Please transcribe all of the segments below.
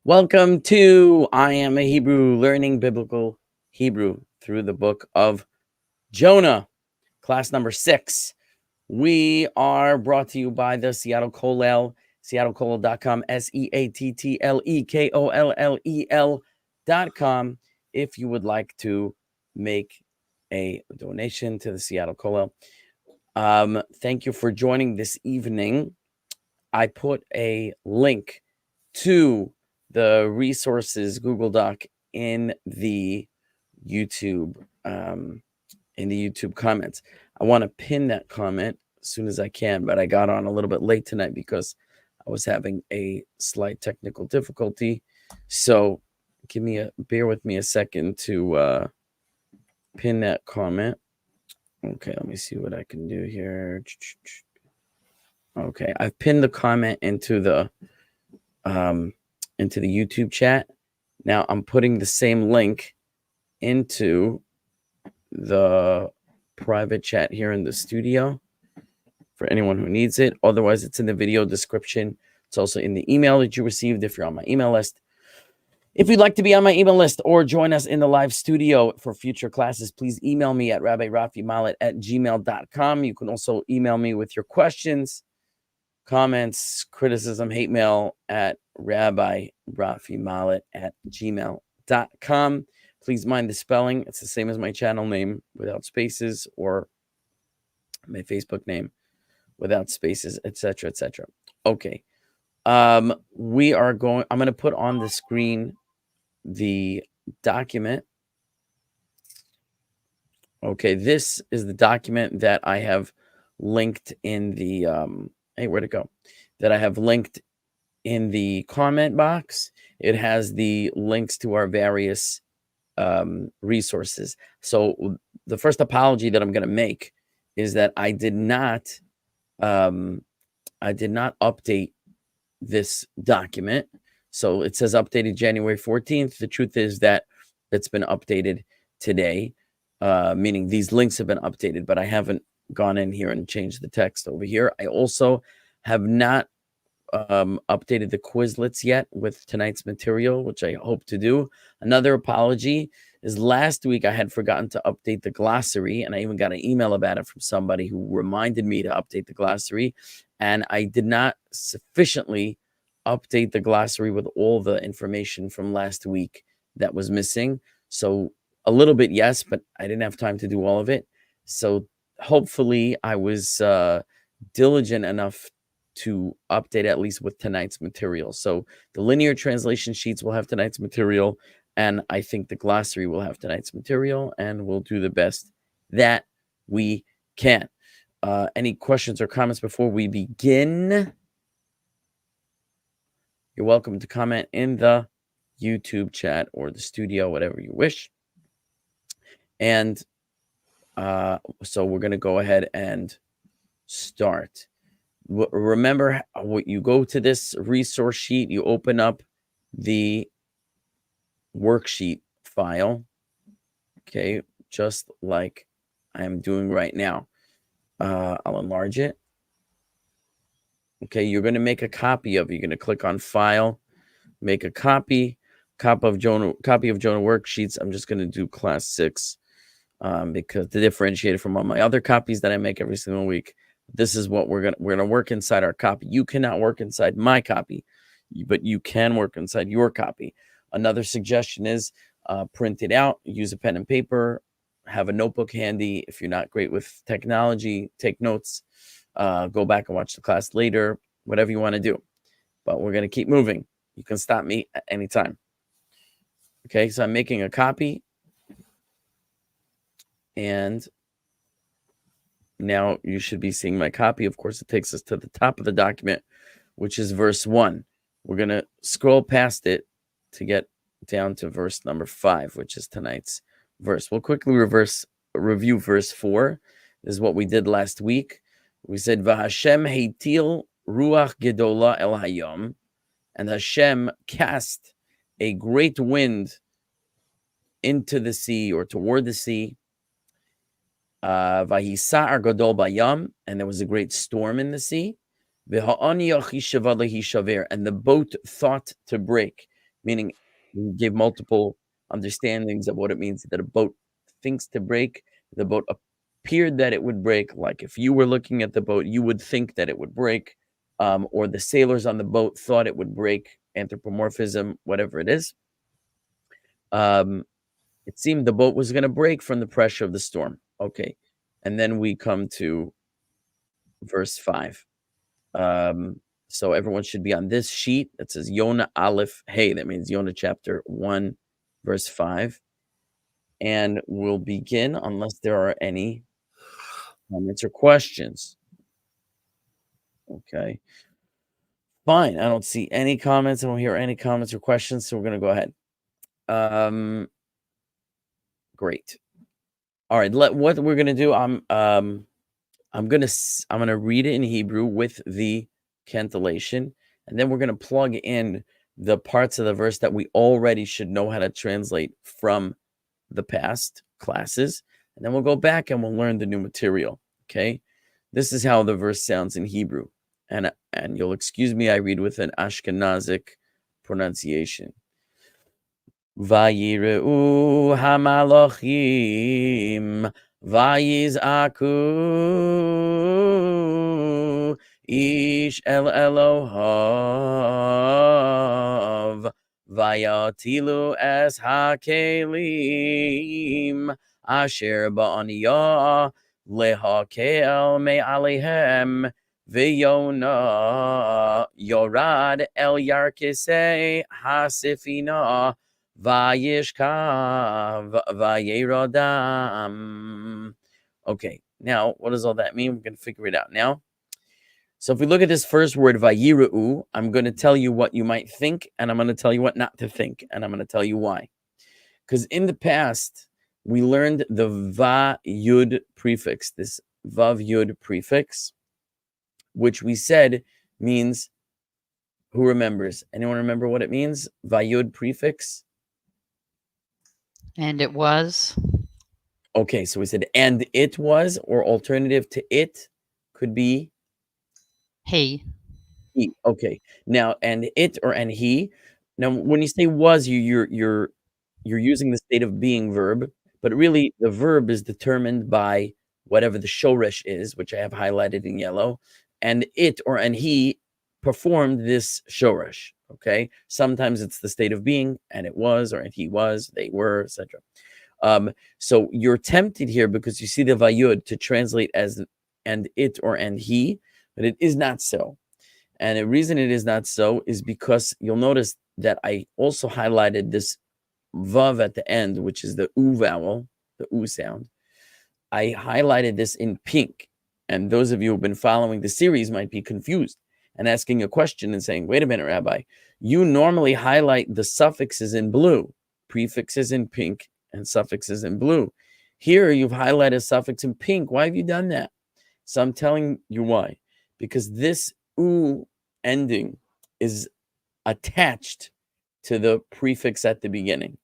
Welcome to I Am a Hebrew, learning biblical Hebrew through the book of Jonah, class number 6. We are brought to you by the Seattle Kollel, seattlekollel.com, seattlekollel.com. If you would like to make a donation to the Seattle Kollel. Thank you for joining this evening. I put a link to the resources Google Doc in the YouTube comments. I want to pin that comment as soon as I can, but I got on a little bit late tonight because I was having a slight technical difficulty. So bear with me a second to pin that comment. Okay, let me see what I can do here. Okay, I've pinned the comment into the YouTube chat. Now I'm putting the same link into the private chat here in the studio for anyone who needs it. Otherwise, it's in the video description. It's also in the email that you received if you're on my email list. If you'd like to be on my email list or join us in the live studio for future classes, please email me at rabbirafimallet@gmail.com. You can also email me with your questions, comments, criticism, hate mail at rabbirafimallet@gmail.com. Please mind the spelling. It's the same as my channel name without spaces, or my Facebook name without spaces, etc., etc. Okay. I'm going to put on the screen the document. Okay, this is the document that I have linked in the hey, where'd it go? That I have linked in the comment box. It has the links to our various resources. So the first apology that I'm going to make is that I did not update this document. So it says updated January 14th. The truth is that it's been updated today, meaning these links have been updated, but I haven't gone in here and changed the text over here. I also have not updated the Quizlets yet with tonight's material, which I hope to do. Another apology is last week I had forgotten to update the glossary, and I even got an email about it from somebody who reminded me to update the glossary, and I did not sufficiently update the glossary with all the information from last week that was missing. So a little bit, yes, but I didn't have time to do all of it. So hopefully I was diligent enough to update at least with tonight's material. So the linear translation sheets will have tonight's material, and I think the glossary will have tonight's material, and we'll do the best that we can. Any questions or comments before we begin? You're welcome to comment in the YouTube chat or the studio, whatever you wish. And so we're going to go ahead and start. Remember, you go to this resource sheet, you open up the worksheet file, okay, just like I am doing right now. I'll enlarge it. Okay, you're going to make a copy of it. You're going to click on File, make a copy of Jonah worksheets. I'm just going to do class 6 because to differentiate it from all my other copies that I make every single week. This is what we're gonna work inside our copy. You cannot work inside my copy, but you can work inside your copy. Another suggestion is print it out, use a pen and paper, have a notebook handy. If you're not great with technology, take notes, go back and watch the class later, whatever you want to do. But we're going to keep moving. You can stop me at any time. Okay, so I'm making a copy. And now you should be seeing my copy. Of course, it takes us to the top of the document, which is verse 1. We're going to scroll past it to get down to verse number 5, which is tonight's verse. We'll quickly review verse 4. This is what we did last week. We said, V'Hashem heitil ruach gedola el hayom, and Hashem cast a great wind into the sea or toward the sea. V'hisa'ar gadol bayam, and there was a great storm in the sea. V'ha'ani yachishav lehishaver, and the boat thought to break. meaning he gave multiple understandings of what it means that a boat thinks to break. The boat appeared that it would break. Like if you were looking at the boat, you would think that it would break, or the sailors on the boat thought it would break. Anthropomorphism, whatever it is. It seemed the boat was going to break from the pressure of the storm. Okay. And then we come to verse 5. So everyone should be on this sheet that says Jonah Aleph Hey. That means Jonah chapter 1, verse 5. And we'll begin unless there are any comments or questions. Okay. Fine. I don't see any comments. I don't hear any comments or questions. So we're going to go ahead. Great. All right. What we're going to do, I'm gonna read it in Hebrew with the cantillation, and then we're gonna plug in the parts of the verse that we already should know how to translate from the past classes, and then we'll go back and we'll learn the new material. Okay, this is how the verse sounds in Hebrew, and you'll excuse me, I read with an Ashkenazic pronunciation. Vayireu hamalachim vayiz'aku ish el Elohav vayatilu es hakelim asher ba'aniyah lehakel me'alehem v'yonah yorad el yarkisei hasifina Vayishkav Vayerodam. Okay, now what does all that mean? We're going to figure it out now. So if we look at this first word, Vayireu, I'm going to tell you what you might think, and I'm going to tell you what not to think, and I'm going to tell you why. Because in the past, we learned the Va-Yud prefix, this Vav-Yud prefix, which we said means, who remembers? Anyone remember what it means? Va-Yud prefix? And it was. Okay, so we said, and it was, or alternative to it could be He. Okay, now and it or and he. Now, when you say was, you're using the state of being verb, but really the verb is determined by whatever the shoresh is, which I have highlighted in yellow, and it or and he performed this shoresh. Okay, sometimes it's the state of being, and it was, or and he was, they were, etc. So you're tempted here because you see the vayud to translate as and it or and he, but it is not so. And the reason it is not so is because you'll notice that I also highlighted this vav at the end, which is the u vowel, the u sound. I highlighted this in pink. And those of you who've been following the series might be confused and asking a question and saying, wait a minute, Rabbi, you normally highlight the suffixes in blue, prefixes in pink, and suffixes in blue. Here, you've highlighted a suffix in pink. Why have you done that? So I'm telling you why. Because this u ending is attached to the prefix at the beginning.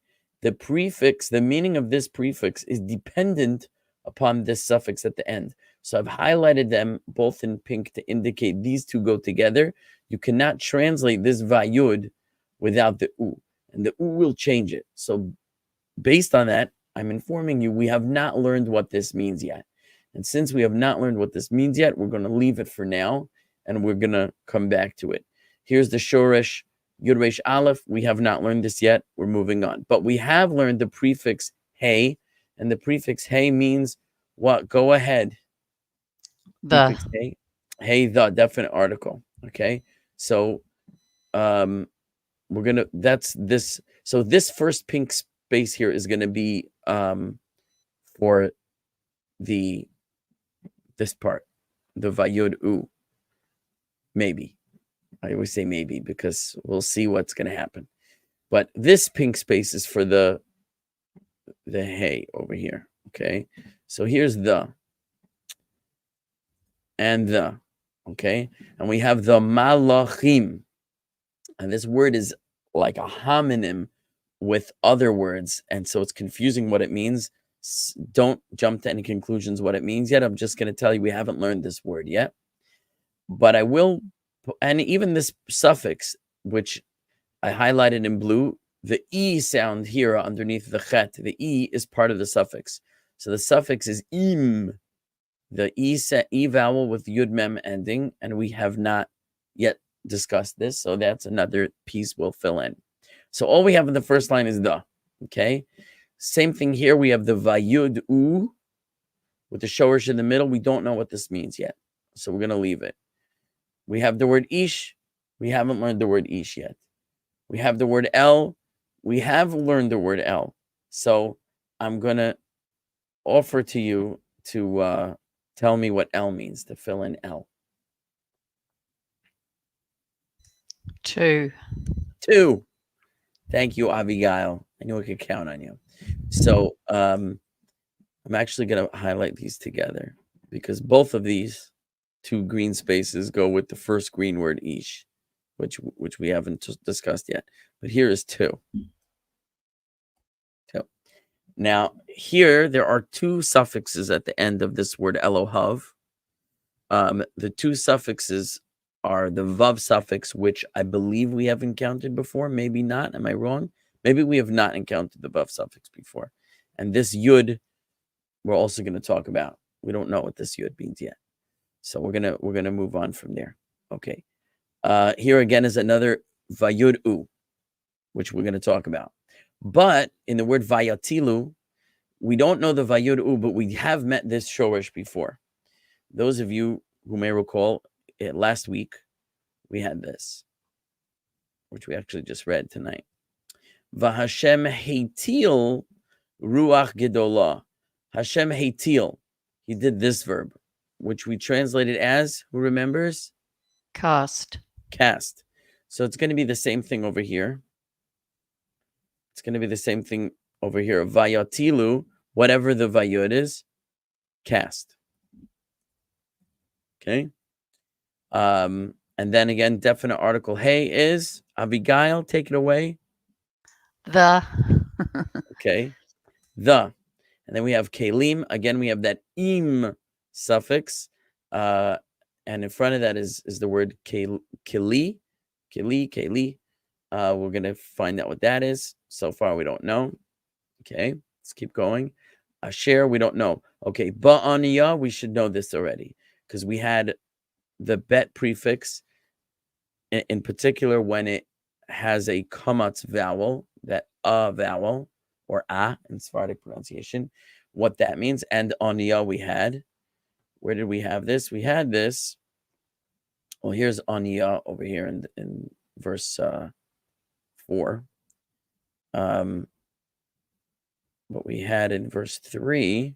The prefix, the meaning of this prefix is dependent upon this suffix at the end. So I've highlighted them both in pink to indicate these two go together. You cannot translate this vayud without the u, and the u will change it. So based on that, I'm informing you we have not learned what this means yet. And since we have not learned what this means yet, we're going to leave it for now, and we're going to come back to it. Here's the shoresh Yud Resh Aleph. We have not learned this yet. We're moving on. But we have learned the prefix hey, and the prefix hey means what? Go ahead. The. Prefix hey. Hey, the definite article. Okay. So we're gonna that's this. So this first pink space here is gonna be for this part, the Vayud U. Maybe. I always say maybe because we'll see what's going to happen. But this pink space is for the hey over here. Okay. So here's the and the. Okay. And we have the malachim. And this word is like a homonym with other words. And so it's confusing what it means. Don't jump to any conclusions what it means yet. I'm just going to tell you we haven't learned this word yet. But I will, and even this suffix, which I highlighted in blue the E sound here underneath the chet. The E is part of the suffix. So the suffix is im, the E vowel with yud mem ending, and we have not yet discussed this. So that's another piece we'll fill in. So all we have in the first line is the, okay? Same thing here. We have the vayud u with the shorish in the middle. We don't know what this means yet. So we're going to leave it. We have the word ish. We haven't learned the word ish yet. We have the word el. We have learned the word el. So I'm going to offer to you to tell me what el means, to fill in el. 2. 2. Thank you, Abigail. I knew I could count on you. So I'm actually going to highlight these together because both of these 2 green spaces go with the first green word ish, which we haven't discussed yet. But here is 2. 2. Now, here there are 2 suffixes at the end of this word Elohav. The 2 suffixes are the vav suffix, which I believe we have encountered before. Maybe not. Am I wrong? Maybe we have not encountered the vav suffix before. And this yud, we're also going to talk about. We don't know what this yud means yet. So we're gonna move on from there. Okay. Here again is another vayud u, which we're going to talk about. But in the word vayatilu, we don't know the vayud u, but we have met this shorish before. Those of you who may recall, last week we had this, which we actually just read tonight. Vahashem heitil ruach gedolah. Hashem heitil. He did this verb, which we translated as, who remembers? Cast. Cast. So it's going to be the same thing over here. It's going to be the same thing over here. Vayatilu, whatever the vayud is, cast. Okay. And then again, definite article hey is Abigail. Take it away. The. Okay. The. And then we have kelim. Again, we have that im suffix. And in front of that is the word keli. Keli. We're going to find out what that is. So far, we don't know. Okay. Let's keep going. Asher, we don't know. Okay. Ba'aniya, we should know this already because we had the bet prefix, in particular, when it has a kamatz vowel, that a vowel, or a in Sephardic pronunciation, what that means. And aniya we had. Where did we have this? We had this. Well, here's aniya over here in verse 4. What we had in verse 3,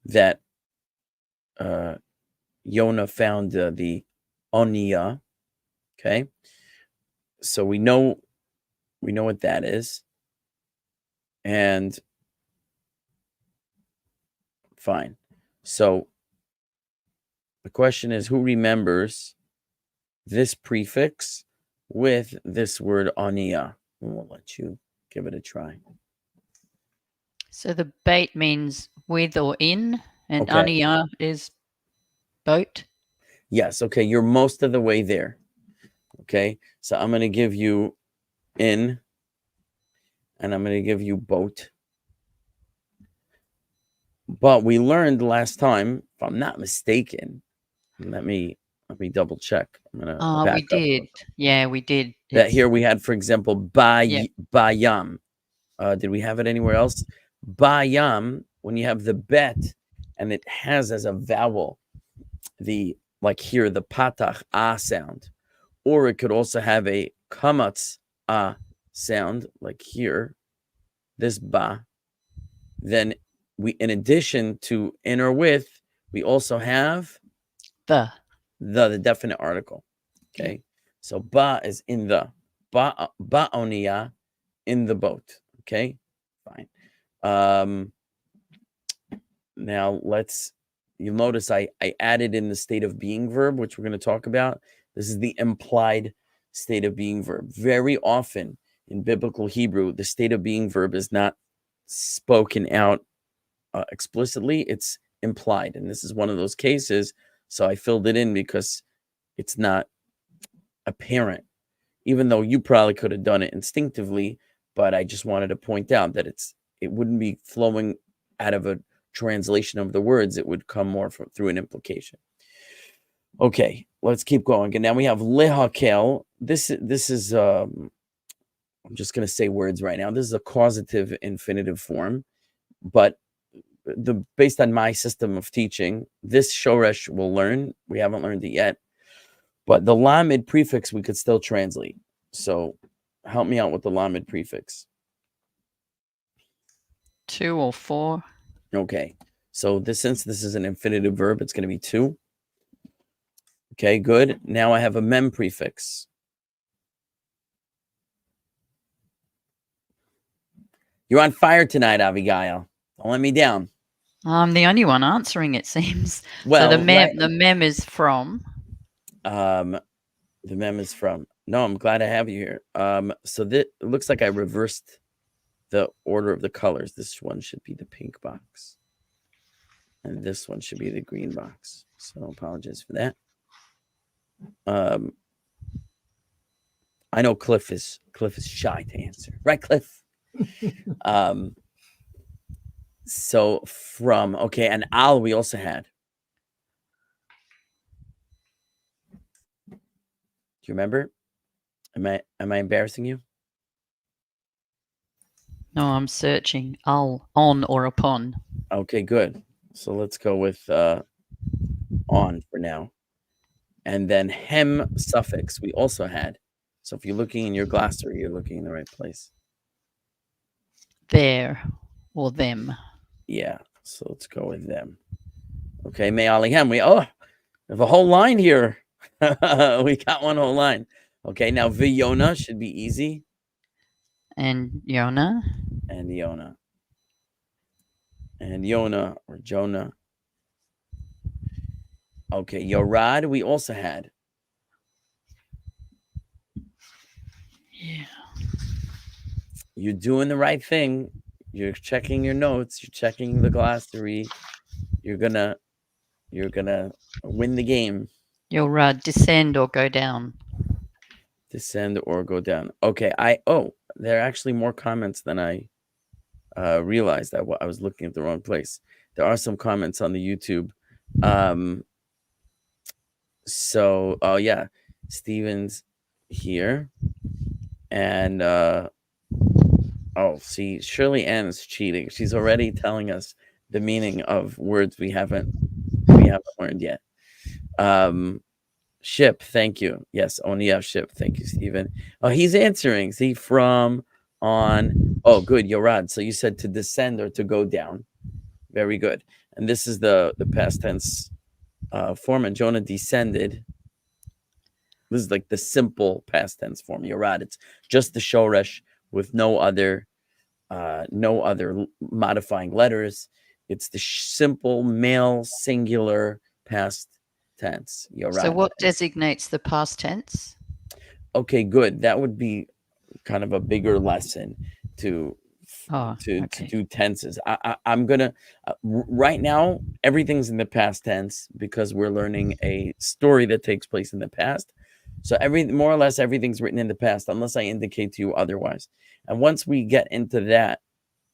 that Jonah found the oniya. Okay, so we know what that is, and fine. So the question is, who remembers this prefix with this word oniya? We'll let you give it a try. So the bait means with or in, and Okay. aniya is boat. Yes. Okay. You're most of the way there. Okay. So I'm going to give you in, and I'm going to give you boat. But we learned last time, if I'm not mistaken, let me double check. I'm going to back We did. Yeah, we did. That here we had, for example, bayam. Did we have it anywhere else? Bayam, when you have the bet, and it has as a vowel the, like here, the patach ah sound, or it could also have a kamatz ah sound, like here, this ba. Then we, in addition to in or with, we also have the definite article. Okay, so ba is in the ba'oniya, in the boat. Okay, fine. Now you'll notice I added in the state of being verb, which we're going to talk about. This is the implied state of being verb. Very often in biblical Hebrew, the state of being verb is not spoken out explicitly. It's implied. And this is one of those cases. So I filled it in because it's not apparent, even though you probably could have done it instinctively. But I just wanted to point out that it wouldn't be flowing out of a translation of the words. It would come more through an implication. Okay, let's keep going. And now we have lehakel. This is I'm just going to say words right now. This is a causative infinitive form, but based on my system of teaching, this shoresh we'll learn. We haven't learned it yet, but the lamed prefix we could still translate. So help me out with the lamed prefix. 2 or 4. Okay, so since this is an infinitive verb, it's going to be 2. Okay, good. Now I have a mem prefix. You're on fire tonight, Abigail. Don't let me down. I'm the only one answering, it seems. Well, so the mem is from. The mem is from. No, I'm glad I have you here. So it looks like I reversed the order of the colors. This one should be the pink box, and this one should be the green box. So I apologize for that. I know Cliff is shy to answer, right, Cliff? So from, okay, and al we also had. Do you remember? Am I embarrassing you? No, I'm searching. Al, on or upon. Okay, good. So let's go with on for now. And then hem suffix we also had. So if you're looking in your glossary, you're looking in the right place. There or them. Yeah, so let's go with them. Okay, me'alihem. We have a whole line here. We got one whole line. Okay, now v'yona should be easy. And Jonah. And Yona. And Yona or Jonah. Okay, Yorad we also had. Yeah. You're doing the right thing. You're checking your notes. You're checking the glossary. You're gonna win the game. You'll descend or go down. Descend or go down. Okay, there are actually more comments than I realized. I was looking at the wrong place. There are some comments on the YouTube. So, oh yeah, Steven's here. And see, Shirley Ann's cheating. She's already telling us the meaning of words we haven't learned yet. Ship, thank you. Yes, Onia ship. Thank you, Stephen. Oh, he's answering. See, from, on. Oh, good, Yorad. So you said to descend or to go down. Very good. And this is the past tense form. And Jonah descended. This is like the simple past tense form. Yorad. It's just the shoresh with no other modifying letters. It's the simple male singular past tense. Yorad. So what designates the past tense? Okay, good. That would be kind of a bigger lesson to do tenses. I'm gonna right now everything's in the past tense because we're learning a story that takes place in the past. So more or less everything's written in the past unless I indicate to you otherwise. And once we get into that,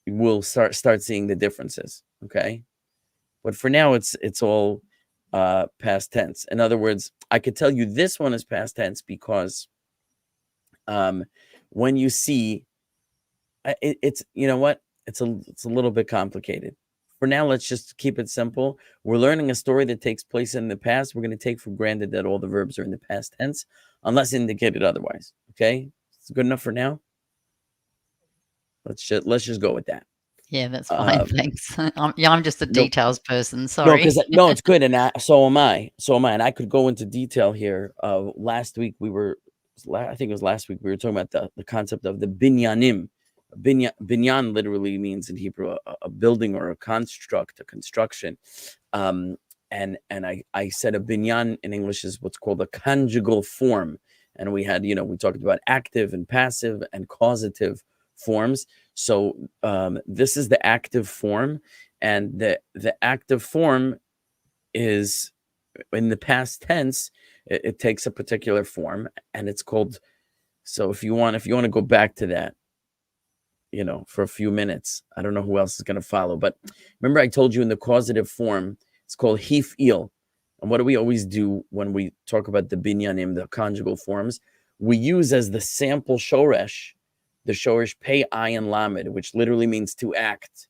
we'll start seeing the differences. Okay, but for now it's all past tense. In other words, I could tell you this one is past tense because when you see it's you know what, it's a little bit complicated. For now, let's just keep it simple. We're learning a story that takes place in the past. We're going to take for granted that all the verbs are in the past tense unless indicated otherwise. Okay, it's good enough for now. Let's just go with that. Yeah, that's fine. Thanks. I'm just a details person. Sorry. No, it's good, and so am I. And I could go into detail here. Last week I think it was last week we were talking about the concept of the binyanim. Binyan literally means in Hebrew a building or a construct, a construction. And I said a binyan in English is what's called a conjugal form. And we had, we talked about active and passive and causative forms. So this is the active form, and the active form is in the past tense. It takes a particular form, and it's called. So if you want to go back to that, for a few minutes, I don't know who else is going to follow, but remember I told you in the causative form, it's called hif'il. And what do we always do when we talk about the binyanim, the conjugal forms? We use as the sample shoresh, the shoresh pei ayin lamed, which literally means to act,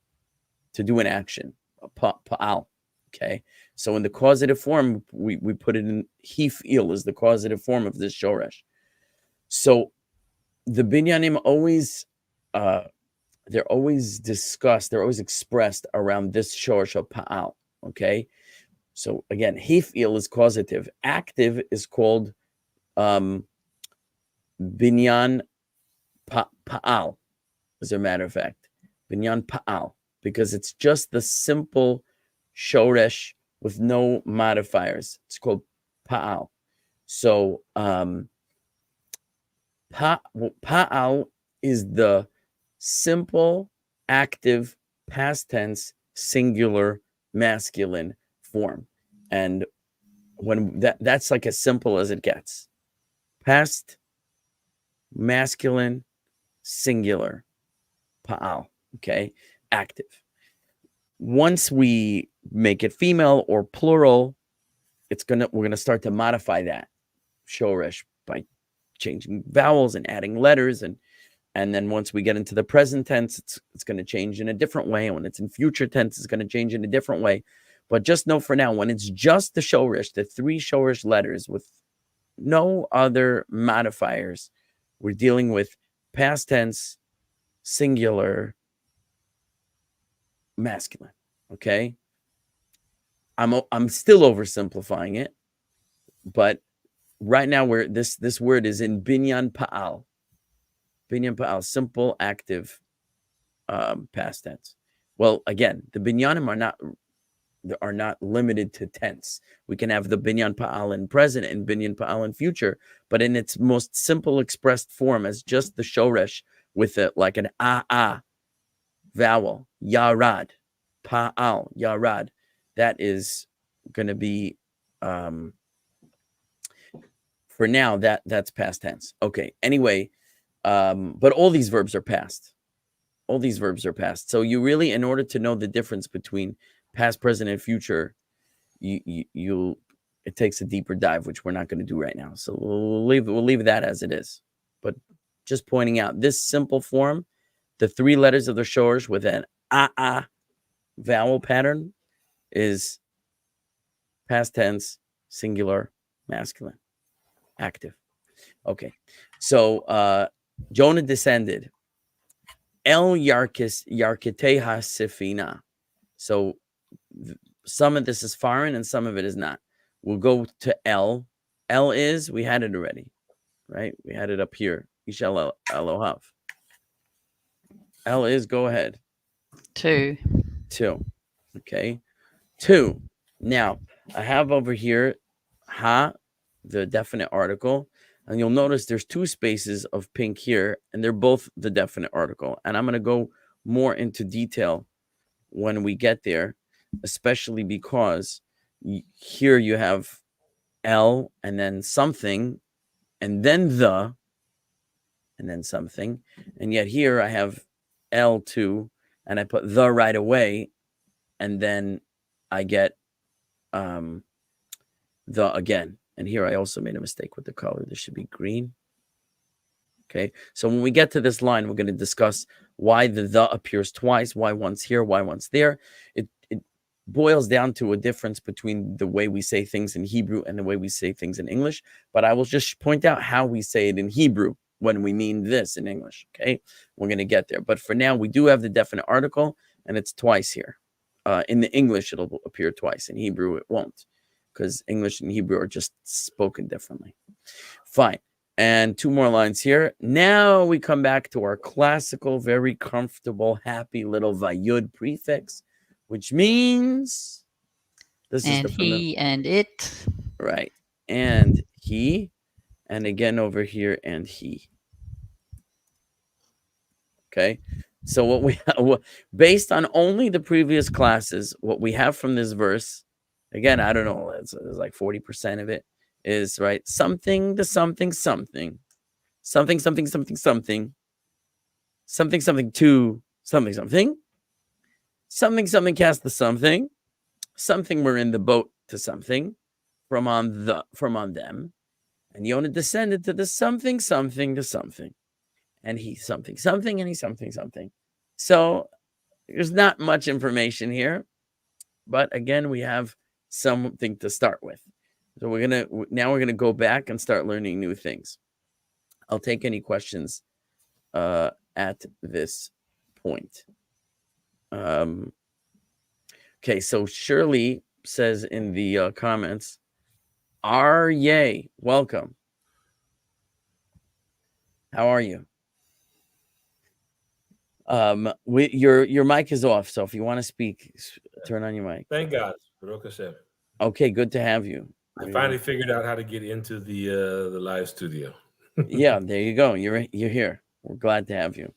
to do an action, pa'al. Okay, so in the causative form, we put it in hif'il is the causative form of this shoresh. So the binyanim always, they're always discussed, they're always expressed around this shoresh of pa'al. Okay, so again, hif'il is causative. Active is called binyan pa'al, as a matter of fact. Binyan pa'al, because it's just the simple shoresh with no modifiers. It's called pa'al. So pa'al is the simple, active, past tense, singular, masculine form. And when that's like as simple as it gets. Past, masculine, singular, pa'al, okay? Active. Once we make it female or plural, we're gonna start to modify that shoresh by changing vowels and adding letters, and then once we get into the present tense, it's going to change in a different way. And when it's in future tense, it's going to change in a different way. But just know for now, when it's just the shoresh, the 3 shoresh letters with no other modifiers, we're dealing with past tense, singular, masculine. Okay, I'm still oversimplifying it, but right now this word is in binyan pa'al. Binyan pa'al, simple, active, past tense. Well, again, the binyanim are not limited to tense. We can have the binyan pa'al in present and binyan pa'al in future, but in its most simple expressed form as just the shoresh with like an a vowel, yarad, pa'al, yarad. That is going to be, for now, that's past tense. Okay, anyway, but all these verbs are past. All these verbs are past. So you really, in order to know the difference between past, present, and future, it takes a deeper dive, which we're not going to do right now. So we'll leave that as it is. But just pointing out this simple form, the 3 letters of the shoresh with an a vowel pattern is past tense, singular, masculine, active. Okay, so Jonah descended. El Yarkitei HaSifina. So some of this is foreign and some of it is not. We'll go to El. El is, we had it already, right? We had it up here. Ishal Elohav. El is, go ahead. 2. Okay. 2. Now, I have over here Ha, the definite article. And you'll notice there's 2 spaces of pink here, and they're both the definite article. And I'm going to go more into detail when we get there, especially because here you have L and then something, and then the, and then something. And yet here I have L2, and I put the right away, and then I get the again. And here I also made a mistake with the color. This should be green. Okay, so when we get to this line, we're going to discuss why the appears twice, why one's here, why one's there. It boils down to a difference between the way we say things in Hebrew and the way we say things in English. But I will just point out how we say it in Hebrew when we mean this in English. Okay, we're going to get there. But for now, we do have the definite article, and it's twice here. In the English, it'll appear twice. In Hebrew, it won't, because English and Hebrew are just spoken differently. Fine. And 2 more lines here. Now we come back to our classical, very comfortable, happy little vayud prefix, which means this and is the he and it. Right. And he, and again over here, and he. Okay. So what we based on only the previous classes, what we have from this verse, again, I don't know, it's like 40% of it is, right, something to something, something, something, something, something, something, something, something to something, something, something, something cast the something, something we're in the boat to something from on them. And Jonah descended to the something, something to something. And he something, something, and he something, something. So there's not much information here. But again, we have something to start with. So we're gonna go back and start learning new things. I'll take any questions at this point. Okay, so Shirley says in the comments, Yay, welcome. How are you? Your mic is off, so if you want to speak, turn on your mic. Thank God. Baruch Hashem. Okay, good to have you. I finally figured out how to get into the live studio. Yeah, there you go. You're here. We're glad to have you.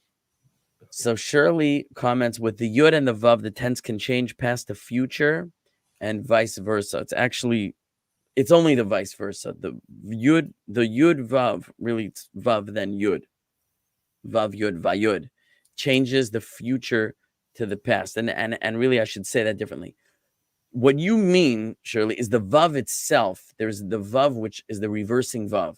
So Shirley comments, with the Yud and the Vav, the tense can change past the future and vice versa. It's only the vice versa. The Yud Vav, really it's Vav then Yud. Vav Yud Vayud changes the future to the past. And really I should say that differently. What you mean, Shirley, is the Vav itself. There's the Vav, which is the reversing Vav.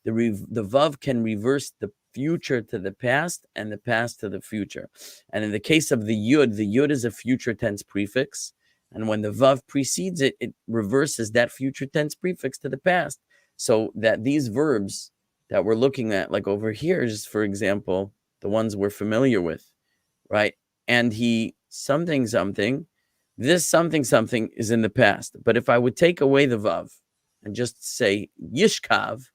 The Vav can reverse the future to the past and the past to the future. And in the case of the Yud is a future tense prefix. And when the Vav precedes it, it reverses that future tense prefix to the past. So that these verbs that we're looking at, like over here, just for example, the ones we're familiar with, right? And he something, something, this something, something is in the past. But if I would take away the Vav and just say Yishkav,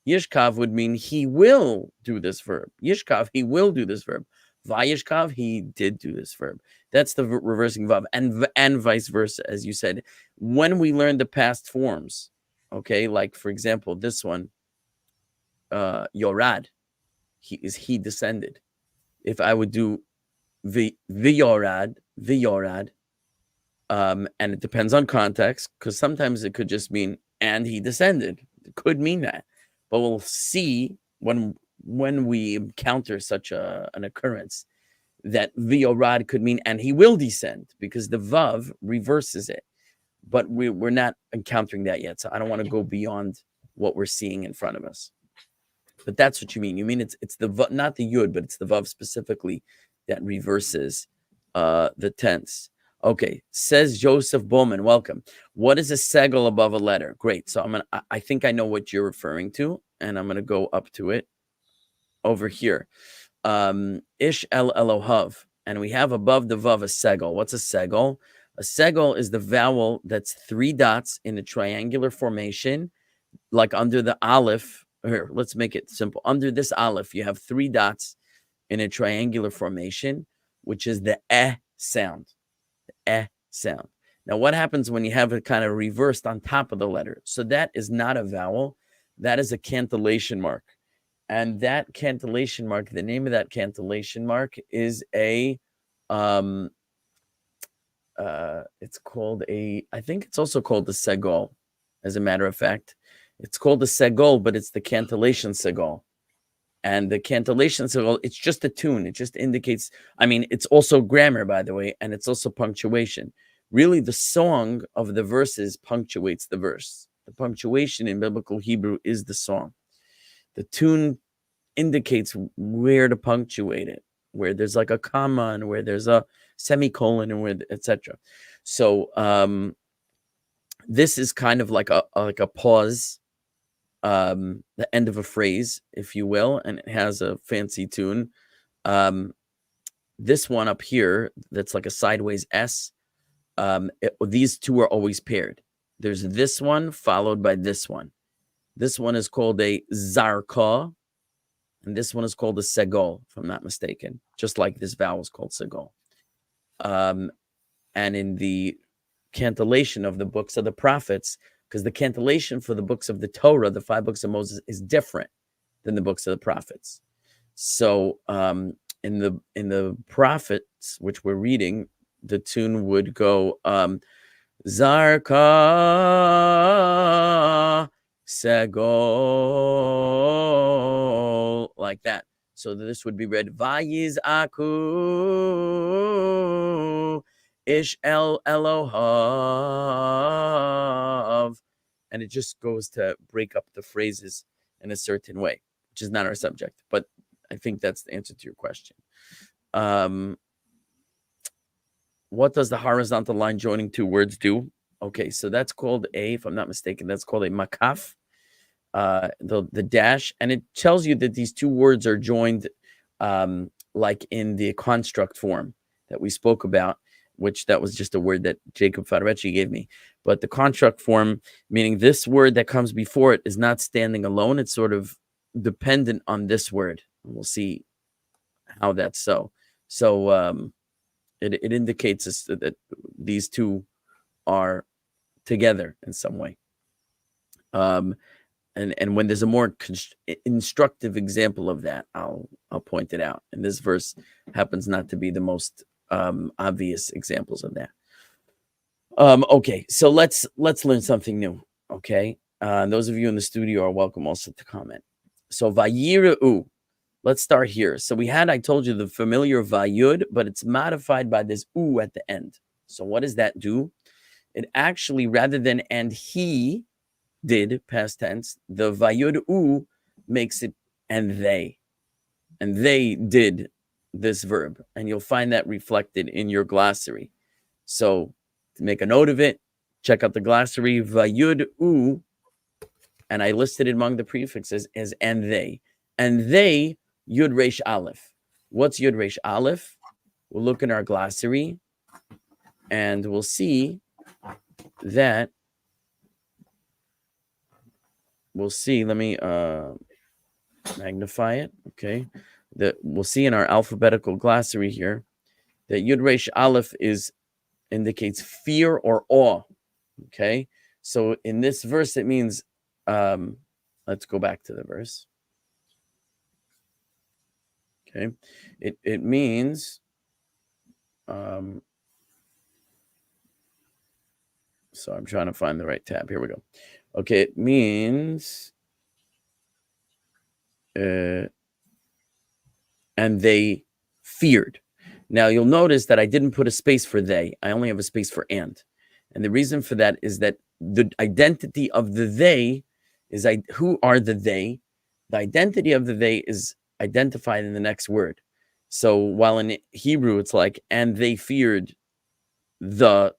Yishkav would mean he will do this verb. Yishkav, he will do this verb. Vayishkav, he did do this verb. That's the reversing Vav. And vice versa, as you said. When we learn the past forms, okay, like for example, this one, Yorad, he descended. If I would do V'yorad, and it depends on context, because sometimes it could just mean and he descended. It could mean that. But we'll see when we encounter such an occurrence that V'yorad could mean and he will descend, because the Vav reverses it. But we're not encountering that yet, so I don't want to go beyond what we're seeing in front of us. But that's what you mean. You mean it's the Vav, not the Yud, but it's the Vav specifically that reverses the tense. Okay, says Joseph Bowman, welcome. What is a segel above a letter? Great. So I think I know what you're referring to, and I'm gonna go up to it over here. Ish el Elohav, and we have above the Vav a segel. What's a segel? A segel is the vowel that's 3 dots in a triangular formation, like under the aleph. Here, let's make it simple. Under this aleph, you have 3 dots in a triangular formation, which is the sound. Sound. Now, what happens when you have it kind of reversed on top of the letter? So that is not a vowel. That is a cantillation mark. And that cantillation mark, the name of that cantillation mark is it's called I think it's also called the segol, as a matter of fact. It's called the segol, but it's the cantillation segol. And the cantillation segol, it's just a tune. It just indicates, it's also grammar, by the way, and it's also punctuation. Really, the song of the verses punctuates the verse. The punctuation in biblical Hebrew is the song. The tune indicates where to punctuate it, where there's like a comma and where there's a semicolon and where, etc. So this is kind of like a pause, the end of a phrase, if you will, and it has a fancy tune. This one up here, that's like a sideways S. These two are always paired. There's this one followed by this one. This one is called a zarka, and this one is called a segol, if I'm not mistaken, just like this vowel is called segol. And in the cantillation of the books of the prophets, because the cantillation for the books of the Torah, the 5 books of Moses, is different than the books of the prophets. So in the prophets, which we're reading, the tune would go Zarka segol, like that. So this would be read Vayizaku ish el Elohav, and it just goes to break up the phrases in a certain way, which is not our subject, but I think that's the answer to your question. What does the horizontal line joining two words do? Okay, so that's called if I'm not mistaken, that's called a makaf, the dash, and it tells you that these two words are joined like in the construct form that we spoke about, which that was just a word that Jacob Fadarecci gave me. But the construct form, meaning this word that comes before it is not standing alone. It's sort of dependent on this word. We'll see how that's so. So it indicates us that these two are together in some way. And when there's a more instructive example of that, I'll point it out. And this verse happens not to be the most obvious examples of that. Okay, so let's learn something new. Okay, those of you in the studio are welcome also to comment. So vayireu. Let's start here. So I told you the familiar vayud, but it's modified by this u at the end. So what does that do? It actually, rather than and he did, past tense, the vayud u makes it and they did this verb. And you'll find that reflected in your glossary. So to make a note of it, check out the glossary, vayud u, and I listed it among the prefixes as and they. And they, Yud Resh Aleph. What's Yud Resh Aleph? We'll look in our glossary and we'll see that. We'll see. Let me magnify it. Okay. We'll see in our alphabetical glossary here that Yud Resh Aleph indicates fear or awe. Okay. So in this verse, it means, let's go back to the verse. Okay, it means, so I'm trying to find the right tab. Here we go. Okay, it means, and they feared. Now you'll notice that I didn't put a space for they. I only have a space for and the reason for that is that the identity of the they is who are the they? The identity of the they is identified in the next word. So while in Hebrew it's like and they feared the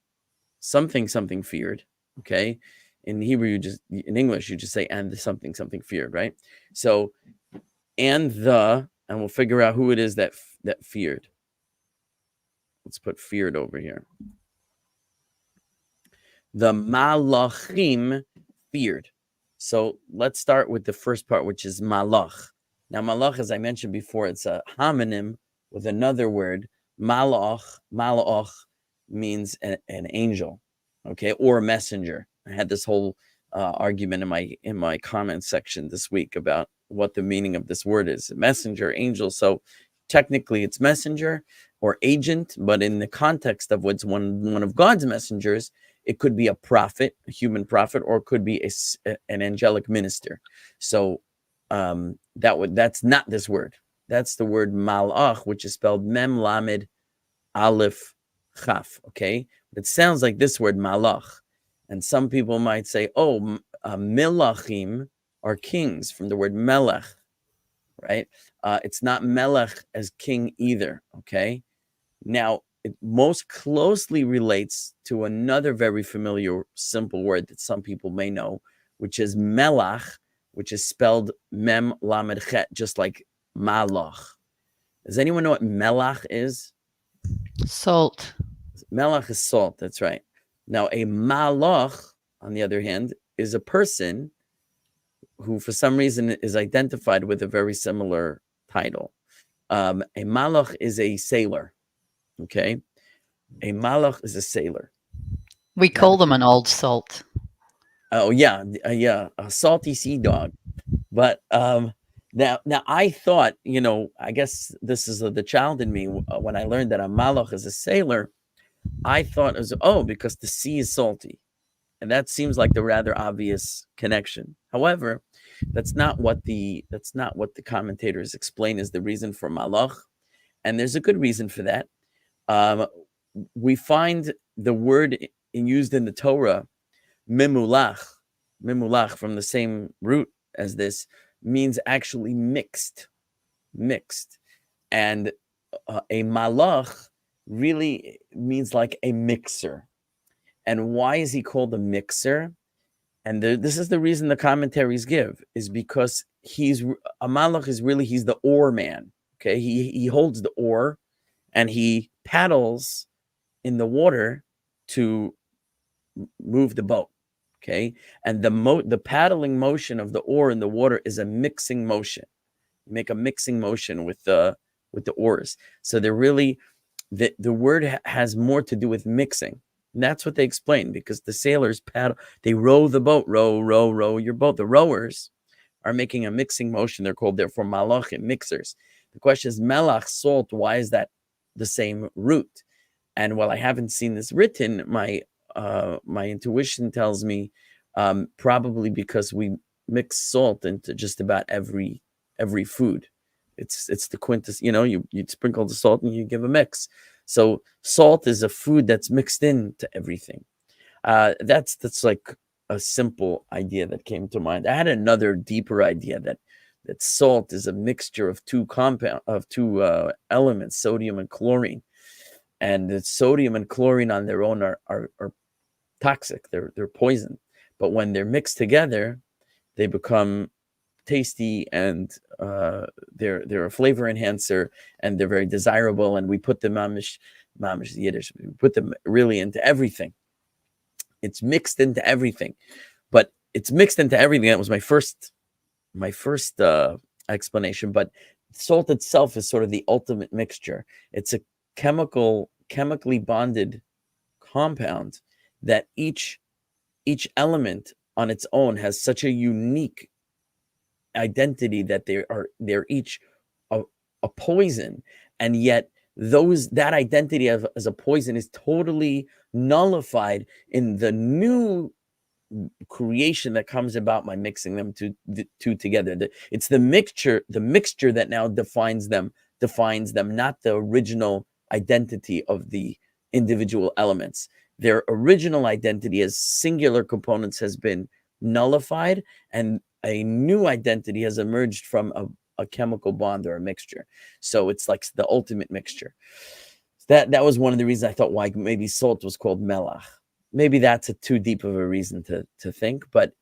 something feared, okay, in Hebrew in English you just say and the something feared, right? So and we'll figure out who it is that feared. Let's put feared over here. The malachim feared. So let's start with the first part, which is malach. Now, malach, as I mentioned before, it's a homonym with another word. Malach means an angel, okay, or a messenger. I had this whole argument in my comments section this week about what the meaning of this word is. Messenger, angel. So technically it's messenger or agent, but in the context of what's one of God's messengers, it could be a prophet, a human prophet, or it could be an angelic minister. So that's not this word. That's the word malach, which is spelled mem lamed aleph chaf. Okay, it sounds like this word malach, and some people might say, "Oh, melachim are kings," from the word melech, right? It's not melech as king either. Okay, now it most closely relates to another very familiar simple word that some people may know, which is melach, which is spelled mem lamed chet, just like malach. Does anyone know what melach is? Salt. Melach is salt, that's right. Now, a malach, on the other hand, is a person who, for some reason, is identified with a very similar title. A malach is a sailor, okay? A malach is a sailor. We call them an old salt. Oh, yeah, a salty sea dog. But now I thought, I guess this is the child in me. When I learned that a malach is a sailor, I thought it was, because the sea is salty. And that seems like the rather obvious connection. However, that's not what the commentators explain as the reason for malach, and there's a good reason for that. We find the word used in the Torah, mimulach, from the same root as this, means actually mixed, and a malach really means like a mixer. And why is he called a mixer? And this is the reason the commentaries give, is because a malach is really, he's the oar man. Okay, he holds the oar and he paddles in the water to move the boat. Okay, and the paddling motion of the oar in the water is a mixing motion. You make a mixing motion with the oars. So they're really, the word has more to do with mixing. And that's what they explain, because the sailors paddle, they row the boat, row your boat. The rowers are making a mixing motion. They're called, therefore, malachim, mixers. The question is, melach, salt, why is that the same root? And while I haven't seen this written, my intuition tells me probably because we mix salt into just about every food. It's the quintessence, you sprinkle the salt and you give a mix. So salt is a food that's mixed into everything. That's like a simple idea that came to mind. I had another deeper idea that salt is a mixture of two elements, sodium and chlorine. And the sodium and chlorine on their own are toxic. They're poison. But when they're mixed together, they become tasty, and they're a flavor enhancer, and they're very desirable. And we put them mamish Yiddish. We put them really into everything. It's mixed into everything, but it's mixed into everything. That was my first explanation. But salt itself is sort of the ultimate mixture. It's a chemically bonded compound that each element on its own has such a unique identity that they're each a poison, and yet that identity as a poison is totally nullified in the new creation that comes about by mixing them two together. It's the mixture that now defines them, not the original identity of the individual elements. Their original identity as singular components has been nullified, and a new identity has emerged from a chemical bond or a mixture. So it's like the ultimate mixture. That was one of the reasons I thought why maybe salt was called melach. Maybe that's too deep of a reason to think, but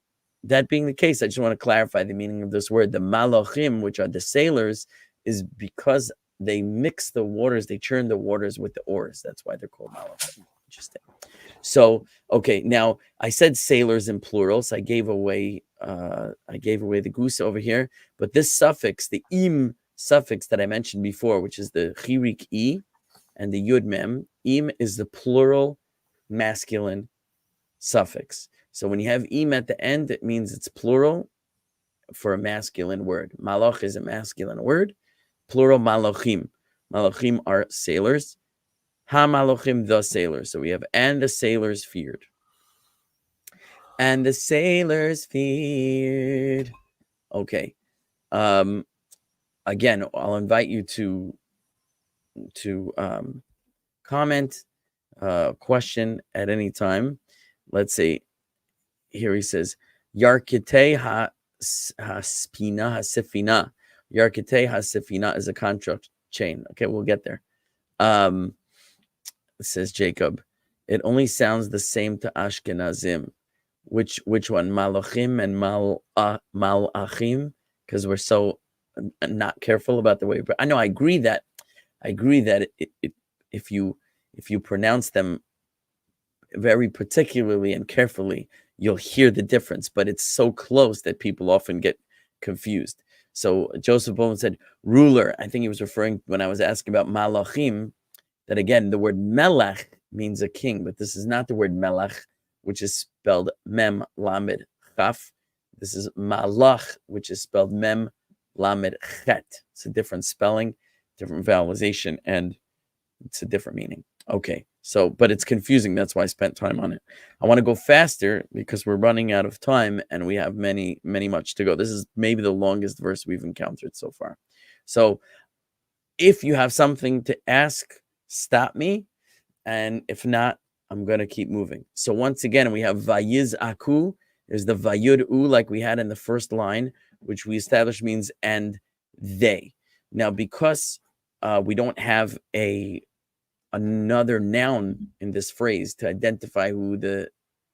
that being the case, I just want to clarify the meaning of this word. The malachim, which are the sailors, is because they mix the waters, they churn the waters with the oars. That's why they're called malachim. Interesting. So, okay, now I said sailors in plural, so I gave away the goose over here. But this suffix, the im suffix that I mentioned before, which is the chirik e and the yud mem, im is the plural masculine suffix. So when you have im at the end, it means it's plural for a masculine word. Malach is a masculine word, plural malachim. Malachim are sailors. Ha-malachim, the sailors. So we have, and the sailors feared. And the sailors feared. Okay. Again, I'll invite you to comment, question at any time. Let's see. Here he says, Yarkite ha-spina ha-sifina. Yarkite ha-sifina is a contract chain. Okay, we'll get there. Says Jacob, it only sounds the same to Ashkenazim. Which one? Malachim and malachim? Because we're so not careful about the way. But I know I agree that if you pronounce them very particularly and carefully, you'll hear the difference. But it's so close that people often get confused. So Joseph Bowman said ruler. I think he was referring, when I was asking about malachim, that again, the word melech means a king, but this is not the word melech, which is spelled mem lamed chaf. This is malach, which is spelled mem lamed chet. It's a different spelling, different vowelization, and it's a different meaning. Okay, so, but it's confusing. That's why I spent time on it. I want to go faster because we're running out of time and we have many much to go. This is maybe the longest verse we've encountered so far. So if you have something to ask, stop me. And if not, I'm going to keep moving. So once again, we have Vayiz Aku. There's the Vayud U like we had in the first line, which we established means and they. Now, because we don't have another noun in this phrase to identify who the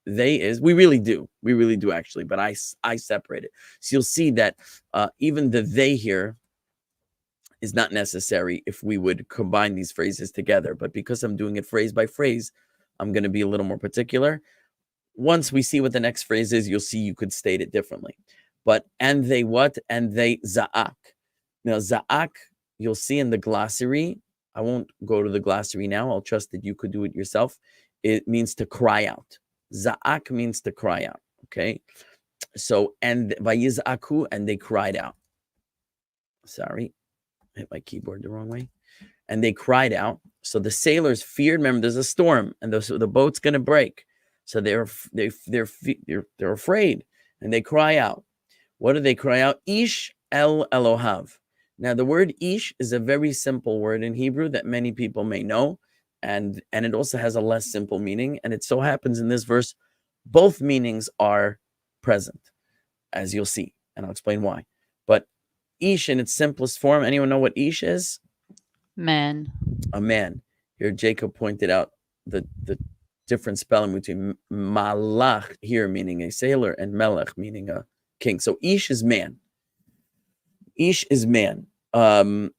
they is, we really do actually, but I separate it. So you'll see that even the they here is not necessary if we would combine these phrases together. But because I'm doing it phrase by phrase, I'm going to be a little more particular. Once we see what the next phrase is, you'll see you could state it differently. But and they what? And they za'ak. Now, za'ak, you'll see in the glossary. I won't go to the glossary now. I'll trust that you could do it yourself. It means to cry out. Za'ak means to cry out. Okay. So, and vayiz'aku, and they cried out. Sorry. Hit my keyboard the wrong way. And they cried out. So the sailors feared. Remember, there's a storm, and the boat's going to break. So they're afraid, and they cry out. What do they cry out? Ish el Elohav. Now the word ish is a very simple word in Hebrew that many people may know, and it also has a less simple meaning. And it so happens in this verse, both meanings are present, as you'll see, and I'll explain why. But ish in its simplest form. Anyone know what ish is? Man. A man. Here, Jacob pointed out the different spelling between malach here, meaning a sailor, and melech, meaning a king. So ish is man. Ish is man. And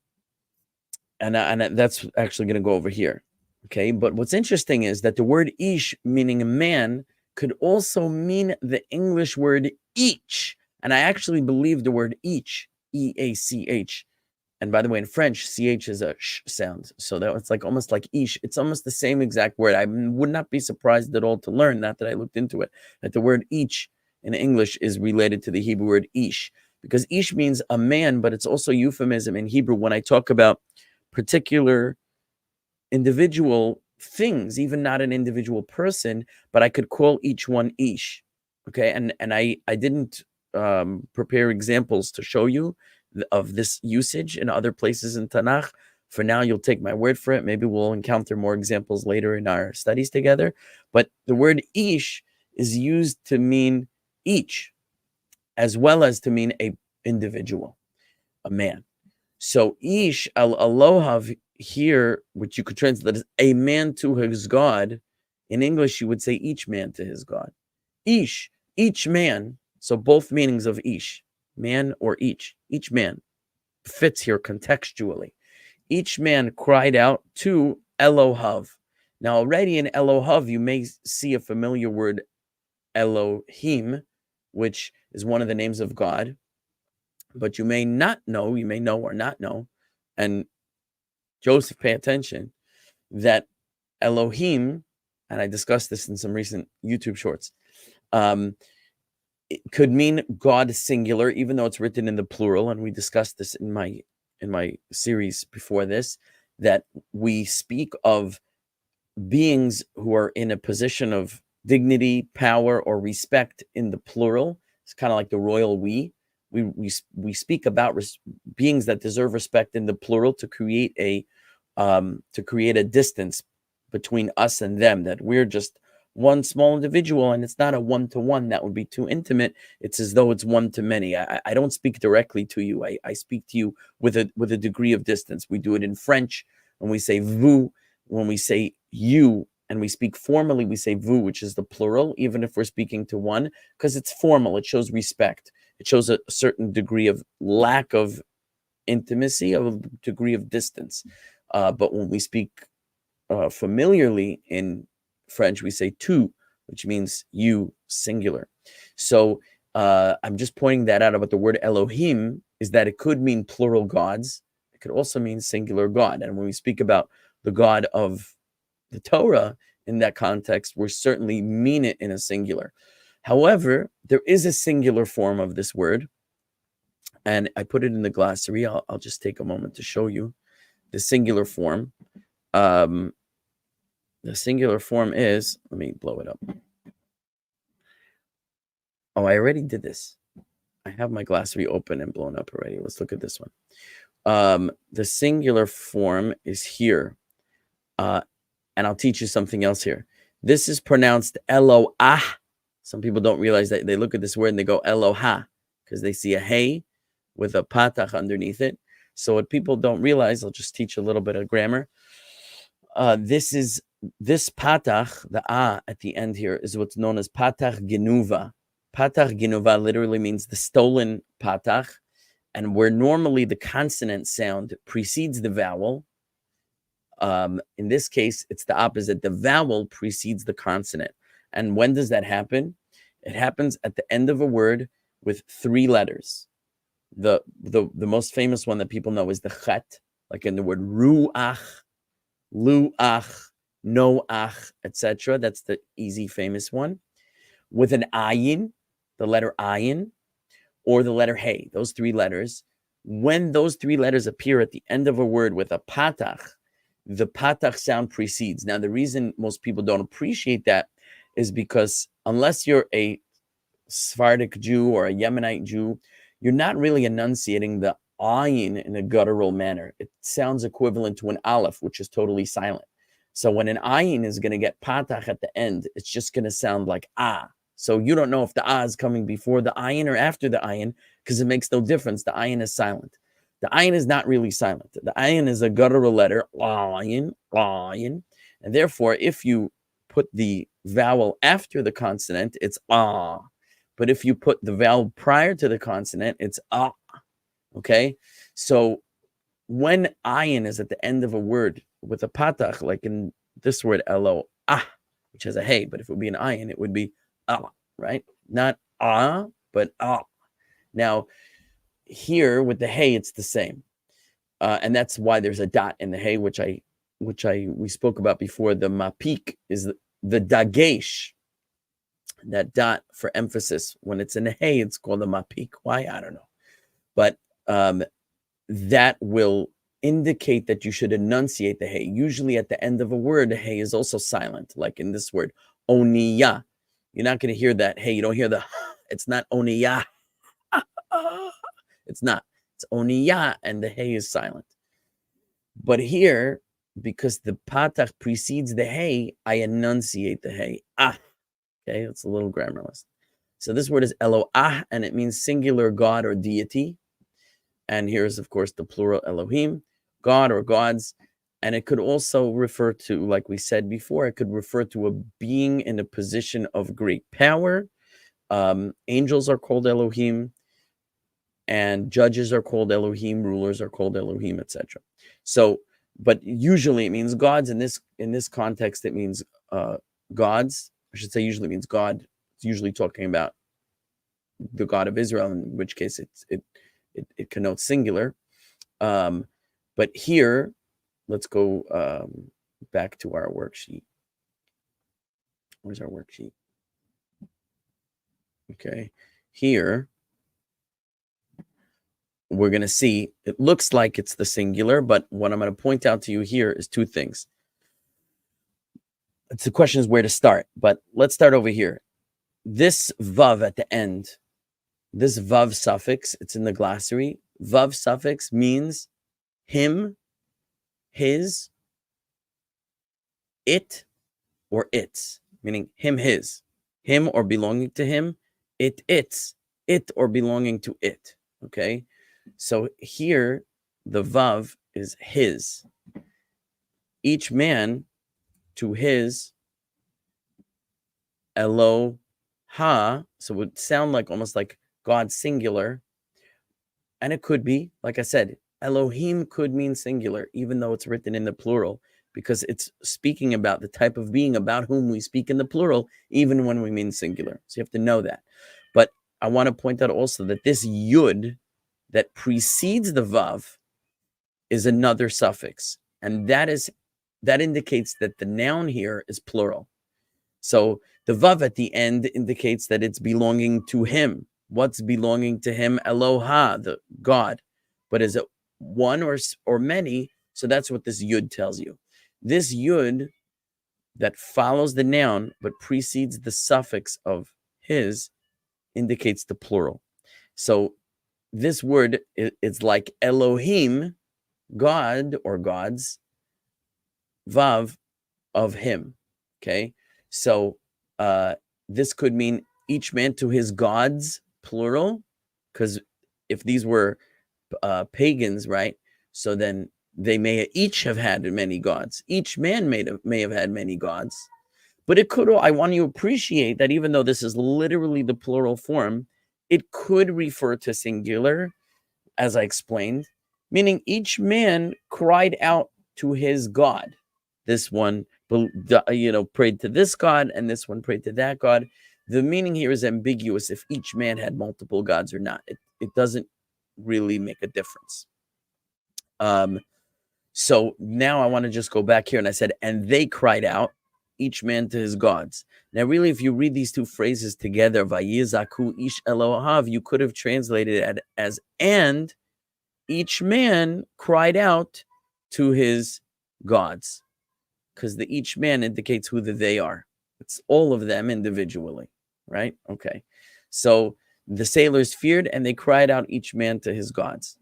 that's actually going to go over here. Okay. But what's interesting is that the word ish, meaning a man, could also mean the English word each. And I actually believe the word each, E-A-C-H. And by the way, in French, CH is a sh sound. So that it's like almost like ish. It's almost the same exact word. I would not be surprised at all to learn, not that I looked into it, that the word each in English is related to the Hebrew word ish. Because ish means a man, but it's also euphemism in Hebrew when I talk about particular individual things, even not an individual person, but I could call each one ish. Okay, and I didn't prepare examples to show you of this usage in other places in Tanakh. For now, you'll take my word for it. Maybe we'll encounter more examples later in our studies together. But the word ish is used to mean each, as well as to mean a individual, a man. So ish al-alohav here, which you could translate as a man to his God. In English, you would say each man to his God. Ish, each man. So both meanings of ish, man or each man fits here contextually. Each man cried out to Elohav. Now already in Elohav, you may see a familiar word Elohim, which is one of the names of God, but you may not know, you may know or not know, and Joseph, pay attention, that Elohim, and I discussed this in some recent YouTube shorts, it could mean God singular, even though it's written in the plural, and we discussed this in my series before this, that we speak of beings who are in a position of dignity, power, or respect in the plural. It's kind of like the royal we. We speak about beings that deserve respect in the plural to create a distance between us and them, that we're just one small individual, and it's not a one-to-one. That would be too intimate. It's as though it's one to many. I don't speak directly to you. I speak to you with a degree of distance. We do it in French when we say vous, when we say you, and we speak formally, we say vous, which is the plural, even if we're speaking to one, because it's formal. It shows respect. It shows a certain degree of lack of intimacy, of a degree of distance. But when we speak familiarly in French, we say tu, which means you, singular. So I'm just pointing that out about the word Elohim, is that it could mean plural gods. It could also mean singular God. And when we speak about the God of the Torah in that context, we certainly mean it in a singular. However, there is a singular form of this word, and I put it in the glossary. I'll just take a moment to show you the singular form. The singular form is, let me blow it up. Oh, I already did this. I have my glossary open and blown up already. Let's look at this one. The singular form is here. And I'll teach you something else here. This is pronounced Eloah. Some people don't realize that. They look at this word and they go Eloha because they see a hey with a patach underneath it. So what people don't realize, I'll just teach a little bit of grammar. This patach, the at the end here, is what's known as patach genuva. Patach genuva literally means the stolen patach, and where normally the consonant sound precedes the vowel, in this case, it's the opposite. The vowel precedes the consonant. And when does that happen? It happens at the end of a word with 3 letters. The most famous one that people know is the chet, like in the word ruach, luach, noach, etc. That's the easy, famous one. With an ayin, the letter ayin, or the letter hey, those 3 letters. When those 3 letters appear at the end of a word with a patach, the patach sound precedes. Now, the reason most people don't appreciate that is because unless you're a Sephardic Jew or a Yemenite Jew, you're not really enunciating the ayin in a guttural manner. It sounds equivalent to an aleph, which is totally silent. So when an ayin is going to get patach at the end, it's just going to sound like ah. So you don't know if the ah is coming before the ayin or after the ayin because it makes no difference. The ayin is silent. The ayin is not really silent. The ayin is a guttural letter, ayin, ayin. And therefore, if you put the vowel after the consonant, it's ah. But if you put the vowel prior to the consonant, it's ah. Okay? So when ayin is at the end of a word with a patach, like in this word, elo, ah, which has a hey, but if it would be an ayin, it would be ah, right? Not ah, but ah. Now, here with the hey, it's the same, and that's why there's a dot in the hey, which we spoke about before. The mapik is the dagesh, that dot for emphasis. When it's in the hey, it's called a mapik. Why? I don't know, but that will indicate that you should enunciate the hey. Usually at the end of a word, the hey is also silent, like in this word oniya. You're not going to hear that hey. You don't hear the. It's not oniya. It's not. It's oniya, and the hey is silent. But here, because the patach precedes the hey, I enunciate the hey. Ah. Okay, it's a little grammarless. So this word is Eloah, and it means singular God or deity. And here's, of course, the plural Elohim, God or gods. And it could also refer to, like we said before, it could refer to a being in a position of great power. Angels are called Elohim, and judges are called Elohim, rulers are called Elohim, etc. So, but usually it means gods. In this context, it means gods. I should say usually means God. It's usually talking about the God of Israel, in which case it connotes singular. But here, let's go back to our worksheet. Where's our worksheet? Okay, here we're going to see, it looks like it's the singular, but what I'm going to point out to you here is 2 things. The question is where to start, but let's start over here. This vav at the end, this vav suffix, it's in the glossary. Vav suffix means him, his, it, or its, meaning him, his, him or belonging to him, its, it or belonging to it. Okay, so here the vav is his. Each man to his, Eloha, so it would sound like almost like God singular. And it could be, like I said, Elohim could mean singular, even though it's written in the plural, because it's speaking about the type of being about whom we speak in the plural, even when we mean singular. So you have to know that. But I want to point out also that this yud that precedes the vav is another suffix. And that indicates that the noun here is plural. So the vav at the end indicates that it's belonging to him. What's belonging to him? Eloha, the God. But is it one or many? So that's what this yud tells you. This yud that follows the noun but precedes the suffix of his indicates the plural. So this word is like Elohim, God or gods, Vav, of him. Okay, so this could mean each man to his gods, plural, because if these were pagans, right? So then they may each have had many gods. Each man may have had many gods. But it could, I want you to appreciate that even though this is literally the plural form, it could refer to singular, as I explained, meaning each man cried out to his God. This one, prayed to this God, and this one prayed to that God. The meaning here is ambiguous if each man had multiple gods or not. It doesn't really make a difference. So now I want to just go back here, and I said, and they cried out, each man to his gods. Now, really, if you read these two phrases together, Vayizaku ish Elohav, you could have translated it as, and each man cried out to his gods, because the each man indicates who the they are. It's all of them individually, right? Okay. So the sailors feared, and they cried out each man to his gods.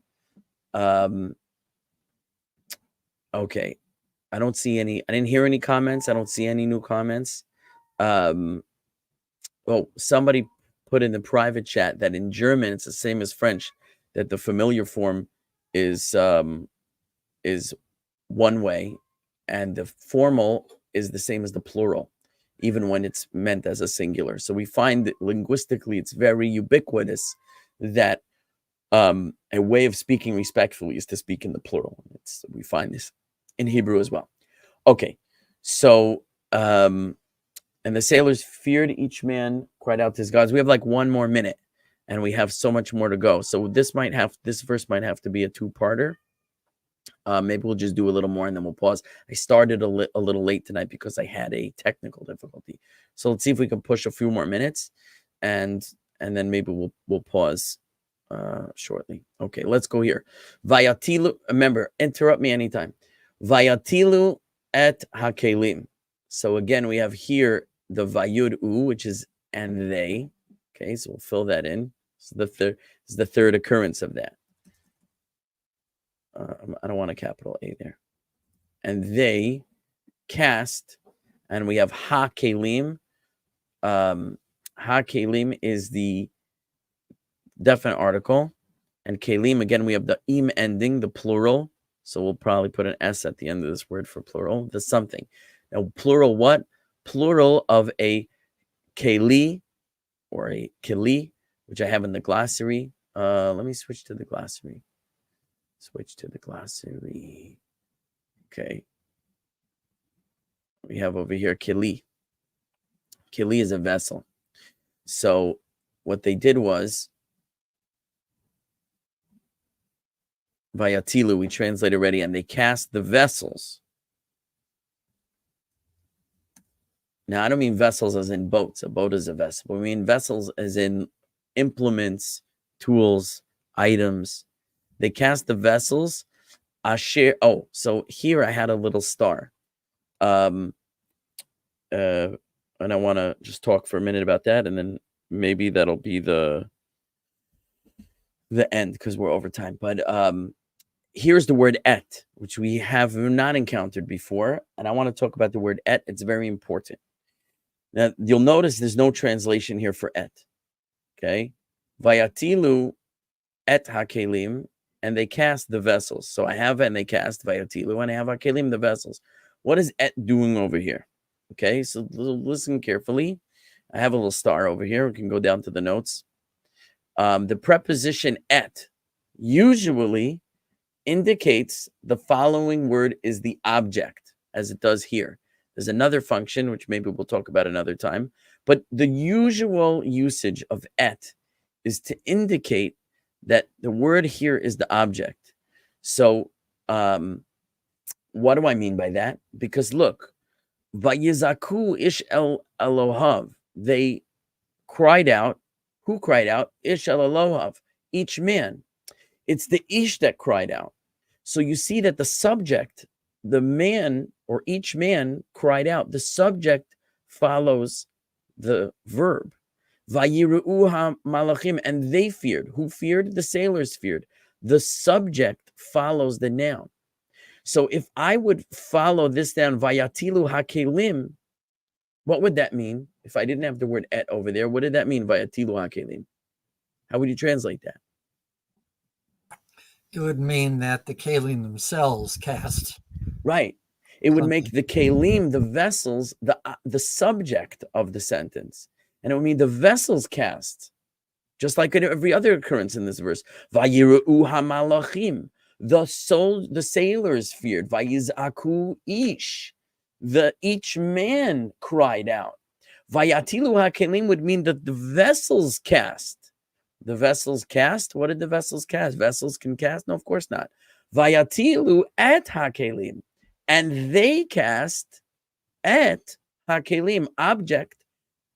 Okay. I didn't hear any comments. I don't see any new comments. Somebody put in the private chat that in German, it's the same as French, that the familiar form is one way, and the formal is the same as the plural, even when it's meant as a singular. So we find that linguistically, it's very ubiquitous that a way of speaking respectfully is to speak in the plural. We find this in Hebrew as well. Okay, so and the sailors feared, each man cried out to his gods. We have like 1 more minute, and we have so much more to go. So this verse might have to be a two-parter. Maybe we'll just do a little more and then we'll pause. I started a little late tonight because I had a technical difficulty. So let's see if we can push a few more minutes, and then maybe we'll pause shortly. Okay, let's go here. Vayatilu. Remember, interrupt me anytime. Vayatilu et hakelim. So again, we have here the vayud u, which is and they. Okay, so we'll fill that in. So this is the third occurrence of that. I don't want a capital A there. And they cast, and we have hakelim. Hakelim is the definite article, and kelim, again, we have the im ending, the plural. So we'll probably put an S at the end of this word for plural, the something. Now, plural what? Plural of a keli or a kili, which I have in the glossary. Let me switch to the glossary. Okay. We have over here kili. Kili is a vessel. So what they did was, Vayatilu, we translate already, and they cast the vessels. Now, I don't mean vessels as in boats. A boat is a vessel. But we mean vessels as in implements, tools, items. They cast the vessels. Asher. Oh, so here I had a little star. And I want to just talk for a minute about that, and then maybe that'll be the end because we're over time. But here's the word et, which we have not encountered before, and I want to talk about the word et. It's very important. Now, you'll notice there's no translation here for et. Okay? Vayatilu et hakelim, and they cast the vessels. So I have and they cast vayatilu, and I have hakelim, the vessels. What is et doing over here? Okay, so listen carefully. I have a little star over here. We can go down to the notes. The preposition et usually indicates the following word is the object, as it does here. There's another function, which maybe we'll talk about another time. But the usual usage of et is to indicate that the word here is the object. So what do I mean by that? Because look, Vayizaku ish el Elohav. They cried out. Who cried out? Ish el Elohav. Each man. It's the ish that cried out. So you see that the subject, the man or each man cried out. The subject follows the verb. Vayiru'u malachim, and they feared. Who feared? The sailors feared. The subject follows the noun. So if I would follow this down, vayatilu hakelim, what would that mean? If I didn't have the word et over there, what did that mean, vayatilu hakelim? How would you translate that? It would mean that the kalim themselves cast. Right. It would make the kalim, the vessels, the subject of the sentence. And it would mean the vessels cast, just like in every other occurrence in this verse. Vayiru'u hamalachim. The sailors feared. Vayizaku ish. Each man cried out. Vayatilu hakelim would mean that the vessels cast. The vessels cast? What did the vessels cast? Vessels can cast? No, of course not. Vayatilu et hakelim. And they cast et hakelim, object.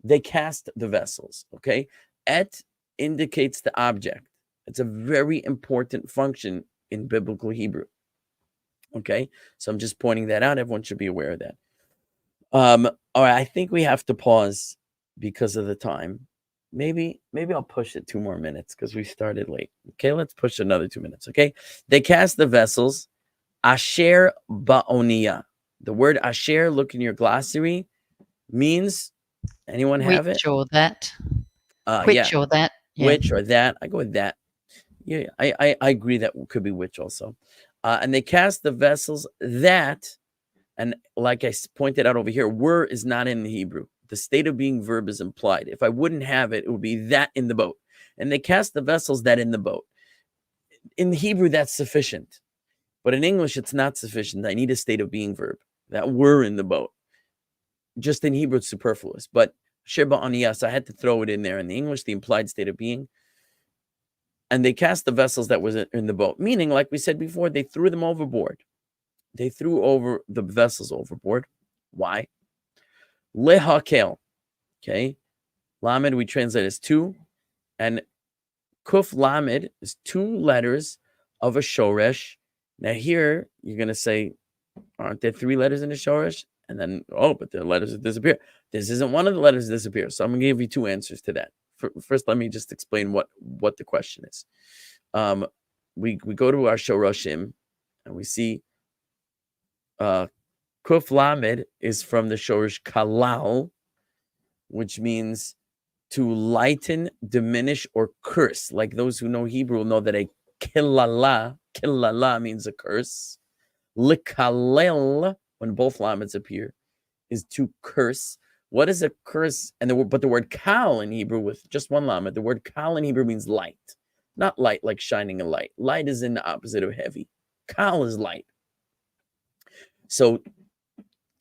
They cast the vessels, okay? Et indicates the object. It's a very important function in biblical Hebrew, okay? So I'm just pointing that out. Everyone should be aware of that. All right, I think we have to pause because of the time. Maybe I'll push it 2 more minutes because we started late. Okay, let's push another 2 minutes, okay? They cast the vessels, asher ba'oniya. The word asher, look in your glossary, means, anyone have it? Which or that. Yeah. Which or that. Yeah. Which or that. I go with that. Yeah, I agree that could be which also. And they cast the vessels that, and like I pointed out over here, were is not in the Hebrew. The state of being verb is implied. If I wouldn't have it, it would be that in the boat. And they cast the vessels that in the boat. In the Hebrew, that's sufficient. But in English, it's not sufficient. I need a state of being verb. That were in the boat. Just in Hebrew, it's superfluous. But Sheba Aniyas, I had to throw it in there. In the English, the implied state of being. And they cast the vessels that was in the boat. Meaning, like we said before, they threw them overboard. They threw over the vessels overboard. Why? Lehakel. Okay. Lamed we translate as 2. And Kuf Lamed is 2 letters of a shoresh. Now here, you're going to say, aren't there 3 letters in the shoresh? And then, but the letters that disappear. This isn't one of the letters that disappear. So I'm going to give you 2 answers to that. First, let me just explain what the question is. We go to our shoroshim and we see Kuf Lamed is from the shorish kalal, which means to lighten, diminish, or curse. Like those who know Hebrew know that a kilala means a curse. Likalel, when both lameds appear, is to curse. What is a curse? But the word kal in Hebrew with just one lamed, the word kal in Hebrew means light. Not light like shining a light. Light is in the opposite of heavy. Kal is light. So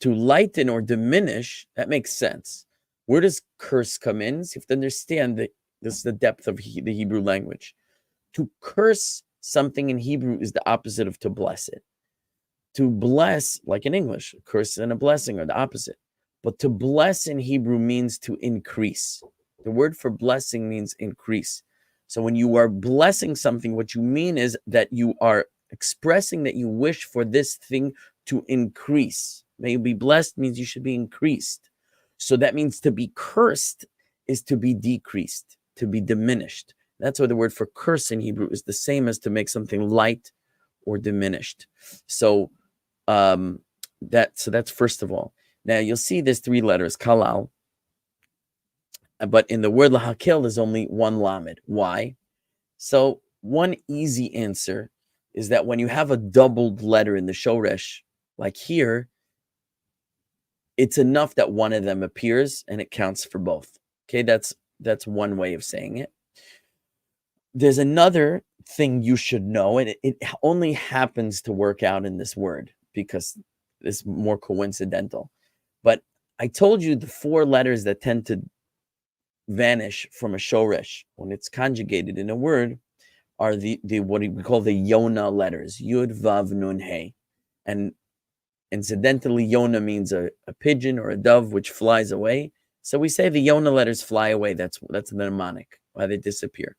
to lighten or diminish, that makes sense. Where does curse come in? So you have to understand that this is the depth of the Hebrew language. To curse something in Hebrew is the opposite of to bless it. To bless, like in English, a curse and a blessing are the opposite. But to bless in Hebrew means to increase. The word for blessing means increase. So when you are blessing something, what you mean is that you are expressing that you wish for this thing to increase. May you be blessed means you should be increased. So that means to be cursed is to be decreased, to be diminished. That's why the word for curse in Hebrew is the same as to make something light or diminished. So that's first of all. Now you'll see there's 3 letters, kalal. But in the word lahakel, there's only 1 lamed. Why? So one easy answer is that when you have a doubled letter in the shoresh, like here, it's enough that one of them appears and it counts for both. Okay, that's one way of saying it. There's another thing you should know, and it only happens to work out in this word because it's more coincidental. But I told you the 4 letters that tend to vanish from a shoresh when it's conjugated in a word are the what we call the Jonah letters, Yud, Vav, Nun, He. And incidentally, Jonah means a pigeon or a dove which flies away. So we say the Jonah letters fly away. That's the mnemonic, why they disappear.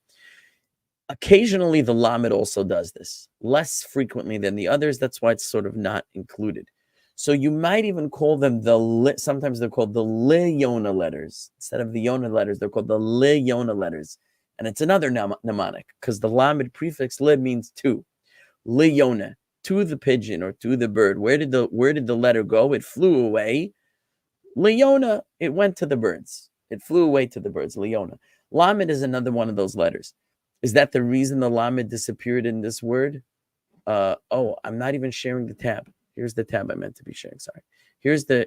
Occasionally, the lamed also does this, less frequently than the others. That's why it's sort of not included. So you might even call them sometimes they're called the Yona letters. Instead of the Yona letters, they're called the Yona letters. And it's another mnemonic because the Lamed prefix li means to. Yona, to the pigeon or to the bird. Where did the letter go? It flew away. Leona, it went to the birds. It flew away to the birds. Leona. Lamed is another one of those letters. Is that the reason the Lamed disappeared in this word? Oh, I'm not even sharing the tab. Here's the tab I meant to be sharing. Sorry. Here's the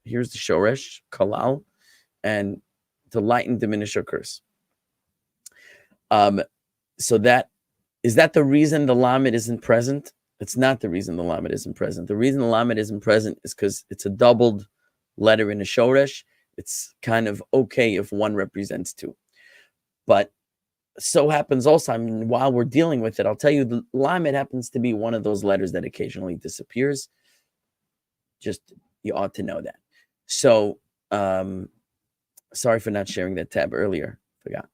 shoresh, kalal, and to lighten, diminish, or curse. So that is that the reason the Lamed isn't present? It's not the reason the Lamed isn't present. The reason the Lamed isn't present is because it's a doubled letter in a shoresh. It's kind of okay if one represents two. But so happens also, I mean, while we're dealing with it, I'll tell you the Lamed happens to be one of those letters that occasionally disappears. Just, you ought to know that. So, sorry for not sharing that tab earlier. Forgot.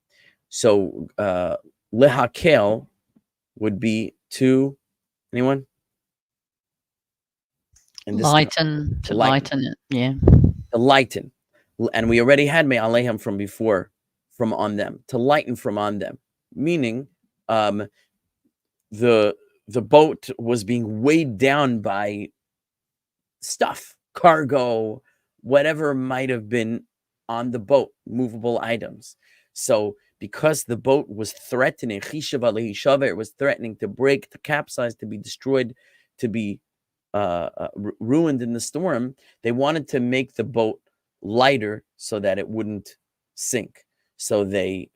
So, haKohen would be to, anyone? Lighten, to lighten it, yeah. To lighten. And we already had me alehem from before, from on them, to lighten from on them, meaning the boat was being weighed down by stuff, cargo, whatever might have been on the boat, movable items. So because the boat was threatening, it was threatening to break, to capsize, to be destroyed, to be ruined in the storm, they wanted to make the boat lighter so that it wouldn't sink. So they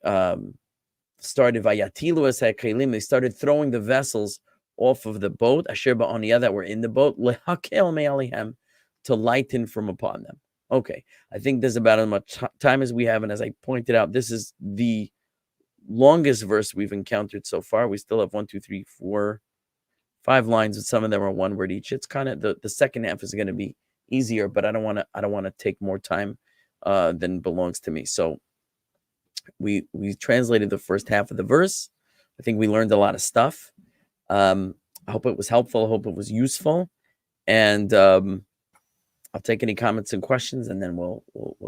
started vayatilu es haKelim. They started throwing the vessels off of the boat, asher ba'oniyah, that were in the boat, lehakel me'alihem, to lighten from upon them. Okay, I think there's about as much time as we have, and as I pointed out, this is the longest verse we've encountered so far. We still have 1, 2, 3, 4, 5 lines, and some of them are one word each. It's kind of the second half is going to be easier, but I don't want to take more time than belongs to me. So we translated the first half of the verse. I think we learned a lot of stuff. I hope it was helpful. I hope it was useful, and I'll take any comments and questions, and then we'll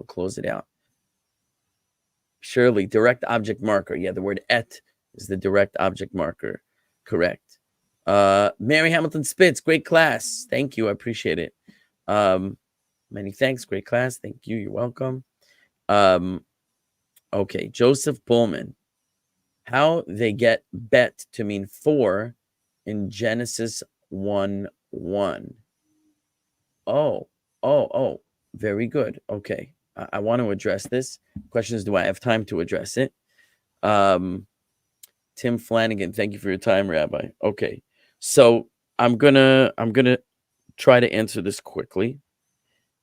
close it out. Surely, direct object marker. Yeah, the word et is the direct object marker. Correct. Mary Hamilton Spitz, great class. Thank you. I appreciate it. Many thanks. Great class. Thank you. You're welcome. Okay. Joseph Pullman. How they get bet to mean 4 in Genesis 1:1. Oh. Very good. Okay. I want to address this. Question is, do I have time to address it? Tim Flanagan, thank you for your time, Rabbi. Okay. So I'm gonna try to answer this quickly.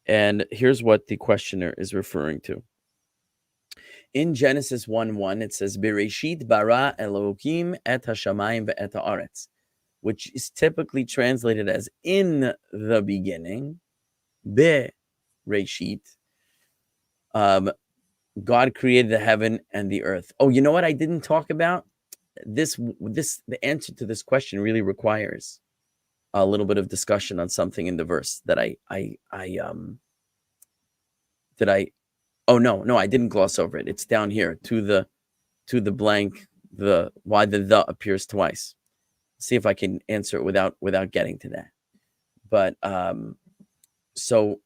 And here's what the questioner is referring to. In Genesis 1:1, it says, Bereshit bara Elohim et hashamayim ve'et haaretz, which is typically translated as in the beginning, Bereshit. God created the heaven and the earth. Oh, you know what I didn't talk about? The answer to this question really requires a little bit of discussion on something in the verse that I didn't gloss over it. It's down here to the blank, why the appears twice. See if I can answer it without getting to that. But so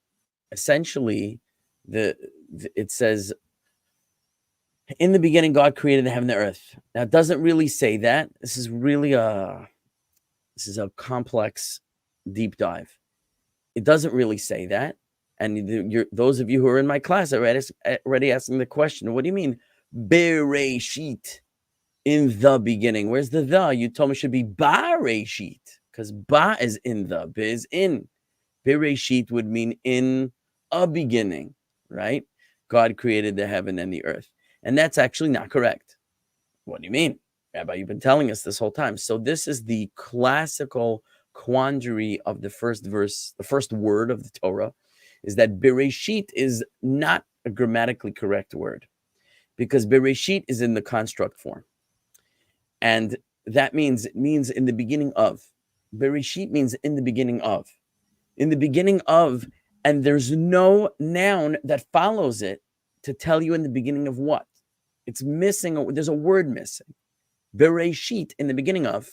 essentially it says, in the beginning, God created the heaven and the earth. Now, it doesn't really say that. This is a complex deep dive. It doesn't really say that. And those of you who are in my class are already asking the question, what do you mean, Bereshit, in the beginning? Where's the the? You told me it should be Bareshit, because Ba is in the, Be is in. Bereshit would mean in a beginning, right? God created the heaven and the earth. And that's actually not correct. What do you mean? Rabbi, you've been telling us this whole time. So this is the classical quandary of the first verse, the first word of the Torah, is that Bereshit is not a grammatically correct word, because Bereshit is in the construct form. And that means, it means in the beginning of. Bereshit means in the beginning of. in the beginning of, and there's no noun that follows it to tell you in the beginning of what. It's missing. There's a word missing. Bereshit, in the beginning of,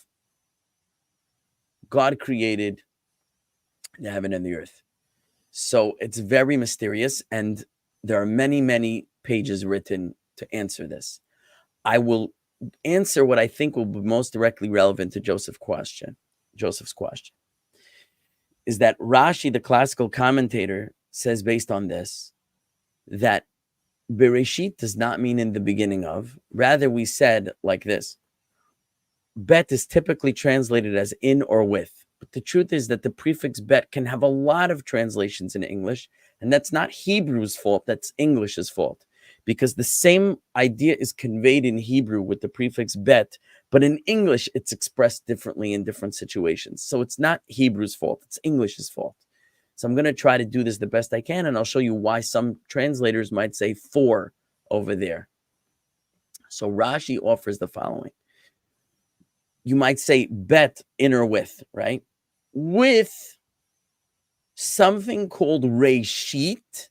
God created the heaven and the earth. So it's very mysterious, and there are many, many pages written to answer this. I will answer what I think will be most directly relevant to Joseph's question. Is that Rashi, the classical commentator, says based on this, that Bereshit does not mean in the beginning of. Rather, we said like this. Bet is typically translated as in or with. But the truth is that the prefix bet can have a lot of translations in English, and that's not Hebrew's fault, that's English's fault. Because the same idea is conveyed in Hebrew with the prefix bet, but in English it's expressed differently in different situations. So it's not Hebrew's fault, it's English's fault. So I'm going to try to do this the best I can, and I'll show you why some translators might say for over there. So Rashi offers the following. You might say bet in or with, right? With something called Reshit,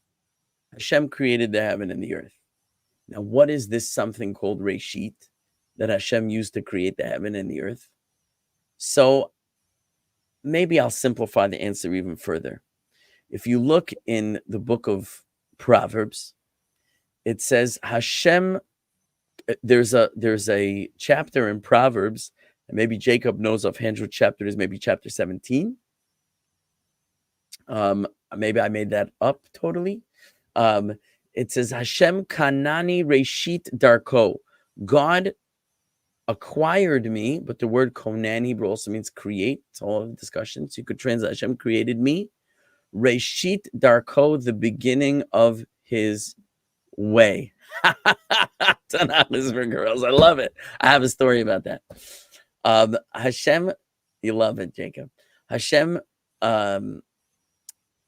Hashem created the heaven and the earth. Now, what is this something called Reshit that Hashem used to create the heaven and the earth? So maybe I'll simplify the answer even further. If you look in the book of Proverbs, it says Hashem, there's a chapter in Proverbs, and maybe Jacob knows offhand what chapter it is, maybe chapter 17. Maybe I made that up totally. It says Hashem Kanani Reshit Darko. God acquired me, but the word konan Hebrew also means create. It's all of the discussions. You could translate Hashem created me. Reshit Darko, the beginning of his way. Tanakh is for girls. I love it. I have a story about that. Hashem, you love it, Jacob. Hashem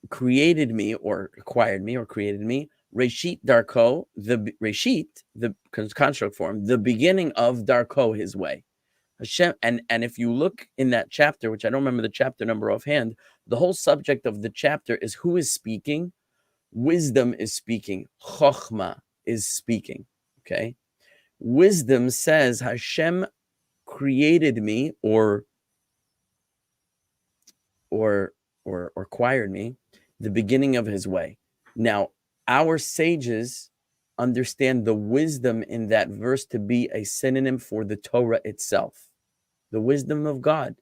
created me or acquired me or created me. Reshit Darko, the Reshit, the construct form, the beginning of Darko, his way. Hashem, and if you look in that chapter, which I don't remember the chapter number offhand, the whole subject of the chapter is who is speaking. Wisdom is speaking. Chochmah is speaking. Okay, wisdom says Hashem created me or acquired me, the beginning of his way. Now, our sages understand the wisdom in that verse to be a synonym for the Torah itself. The wisdom of God.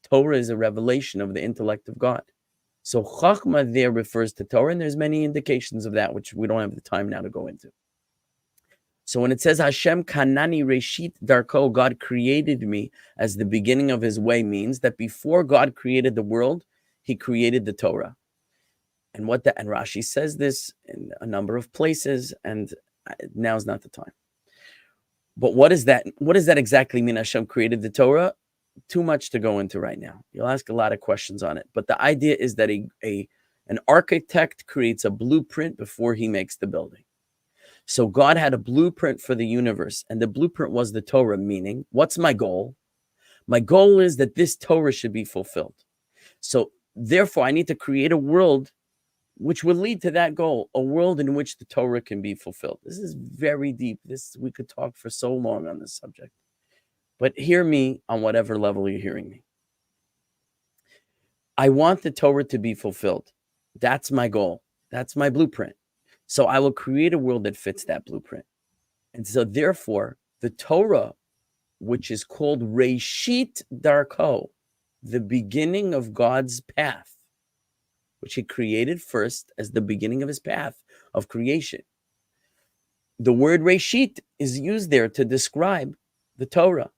Torah is a revelation of the intellect of God. So Chachma there refers to Torah, and there's many indications of that, which we don't have the time now to go into. So when it says Hashem Kanani Reshit Darko, God created me as the beginning of his way, means that before God created the world, he created the Torah. And and Rashi says this in a number of places, and now's not the time. But what does that exactly mean? Hashem created the Torah? Too much to go into right now. You'll ask a lot of questions on it. But the idea is that an architect creates a blueprint before he makes the building. So God had a blueprint for the universe, and the blueprint was the Torah, meaning, what's my goal? My goal is that this Torah should be fulfilled. So therefore, I need to create a world which will lead to that goal, a world in which the Torah can be fulfilled. This is very deep. We could talk for so long on this subject. But hear me on whatever level you're hearing me. I want the Torah to be fulfilled. That's my goal. That's my blueprint. So I will create a world that fits that blueprint. And so therefore, the Torah, which is called Reshit Darko, the beginning of God's path, which he created first as the beginning of his path of creation. The word Reshit is used there to describe the Torah.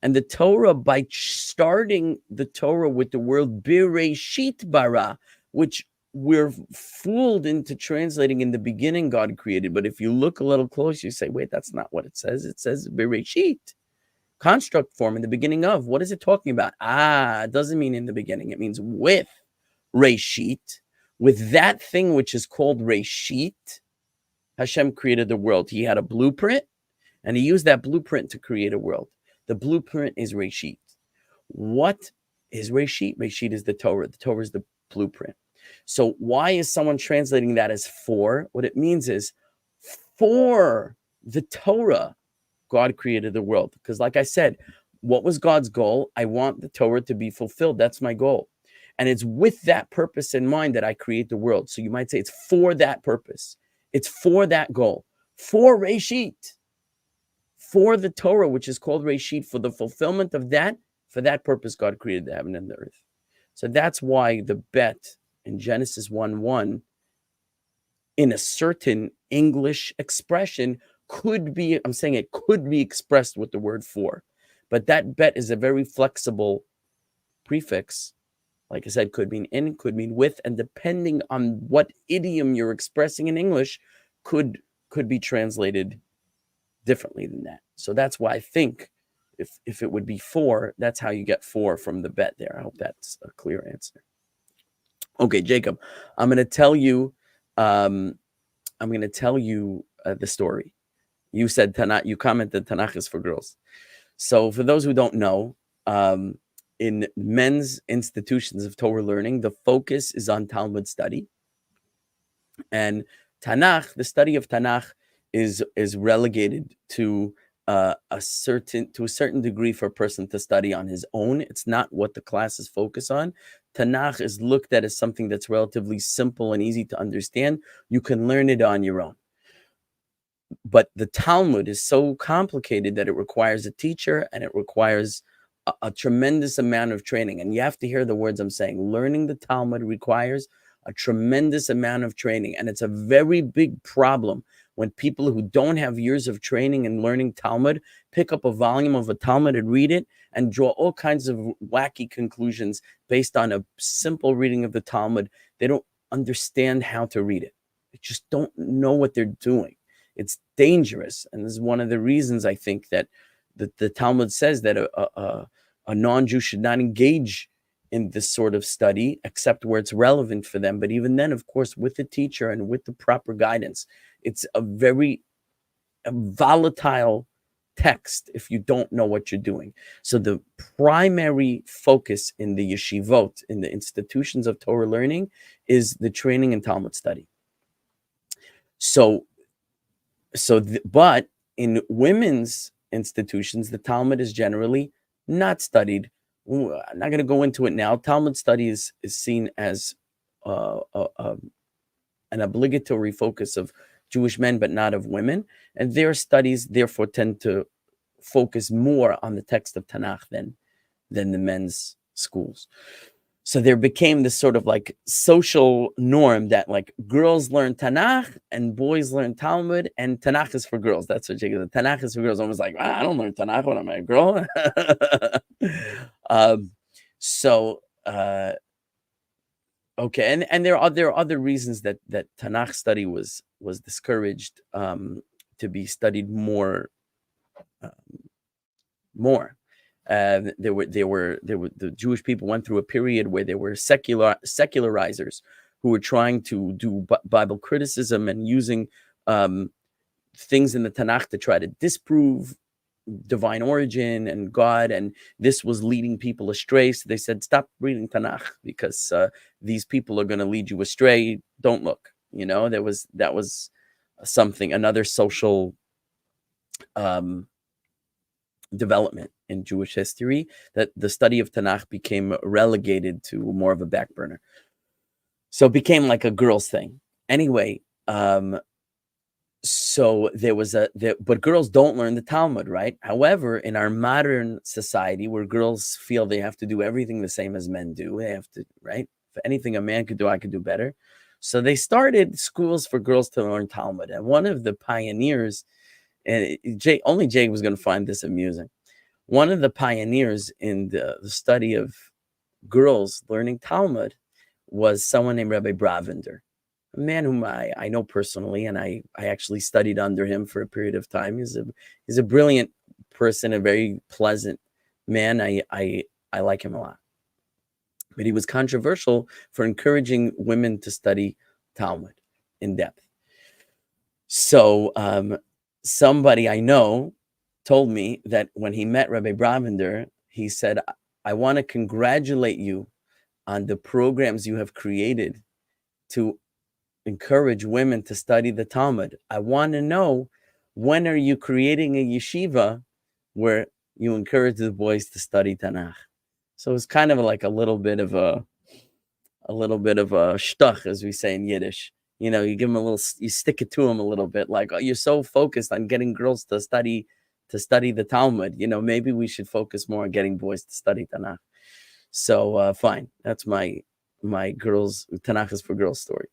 And the Torah, by starting the Torah with the word Bereshit bara, which we're fooled into translating in the beginning God created. But if you look a little closer, you say, wait, that's not what it says. It says Bereshit, construct form in the beginning of. What is it talking about? It doesn't mean in the beginning. It means with Reshit, with that thing which is called Reshit, Hashem created the world. He had a blueprint, and he used that blueprint to create a world. The blueprint is Reshit. What is Reshit? Reshit is the Torah. The Torah is the blueprint. So why is someone translating that as for? What it means is for the Torah, God created the world. Because like I said, what was God's goal? I want the Torah to be fulfilled. That's my goal. And it's with that purpose in mind that I create the world. So you might say it's for that purpose. It's for that goal. For Reshit. For the Torah, which is called Reshit, for the fulfillment of that, for that purpose, God created the heaven and the earth. So that's why the bet in Genesis 1:1, in a certain English expression, could be, I'm saying it could be expressed with the word for. But that bet is a very flexible prefix. Like I said, could mean in, could mean with, and depending on what idiom you're expressing in English, could be translated differently than that. So that's why I think if it would be for, that's how you get for from the bet there. I hope that's a clear answer. Okay, Jacob, I'm going to tell you the story. You said Tanakh, you commented Tanakh is for girls. So for those who don't know, in men's institutions of Torah learning, the focus is on Talmud study. And Tanakh, the study of Tanakh, is relegated to a certain degree for a person to study on his own. It's not what the classes focus on. Tanakh is looked at as something that's relatively simple and easy to understand. You can learn it on your own. But the Talmud is so complicated that it requires a teacher and it requires a tremendous amount of training. And you have to hear the words I'm saying. Learning the Talmud requires a tremendous amount of training. And it's a very big problem when people who don't have years of training in learning Talmud pick up a volume of a Talmud and read it and draw all kinds of wacky conclusions based on a simple reading of the Talmud. They don't understand how to read it. They just don't know what they're doing. It's dangerous. And this is one of the reasons I think that the Talmud says that a non-Jew should not engage in this sort of study, except where it's relevant for them. But even then, of course, with the teacher and with the proper guidance, it's a very volatile text if you don't know what you're doing. So the primary focus in the yeshivot, in the institutions of Torah learning, is the training in Talmud study. But in women's institutions, the Talmud is generally not studied. I'm not going to go into it now. Talmud study is seen as an obligatory focus of Jewish men, but not of women. And their studies, therefore, tend to focus more on the text of Tanakh than the men's schools. So there became this sort of like social norm that like girls learn Tanakh and boys learn Talmud, and Tanakh is for girls. That's what Jacob said. Tanakh is for girls. I was like, I don't learn Tanakh when I'm a girl. Okay, and there are other reasons that Tanakh study was discouraged to be studied more. The Jewish people went through a period where there were secularizers who were trying to do Bible criticism and using things in the Tanakh to try to disprove divine origin and God, and this was leading people astray. So they said, stop reading Tanakh because these people are going to lead you astray. Don't look. That was something, another social development in Jewish history, that the study of Tanakh became relegated to more of a back burner. So it became like a girls' thing. Anyway, so there was but girls don't learn the Talmud, right? However, in our modern society where girls feel they have to do everything the same as men do, they have to, right? If anything a man could do, I could do better. So they started schools for girls to learn Talmud. And one of the pioneers, and only Jake was going to find this amusing. One of the pioneers in the study of girls learning Talmud was someone named Rabbi Bravender, a man whom I know personally, and I actually studied under him for a period of time. He's a brilliant person, a very pleasant man. I like him a lot. But he was controversial for encouraging women to study Talmud in depth. So somebody I know told me that when he met Rabbi Bravender, he said, I want to congratulate you on the programs you have created to encourage women to study the Talmud. I want to know, when are you creating a yeshiva where you encourage the boys to study Tanakh? So it's kind of like a little bit of a shtuch, as we say in Yiddish. You know, you give them a little, you stick it to them a little bit. Like, oh, you're so focused on getting girls to study the Talmud. You know, maybe we should focus more on getting boys to study Tanakh. So fine, that's my girls Tanakh is for girls story.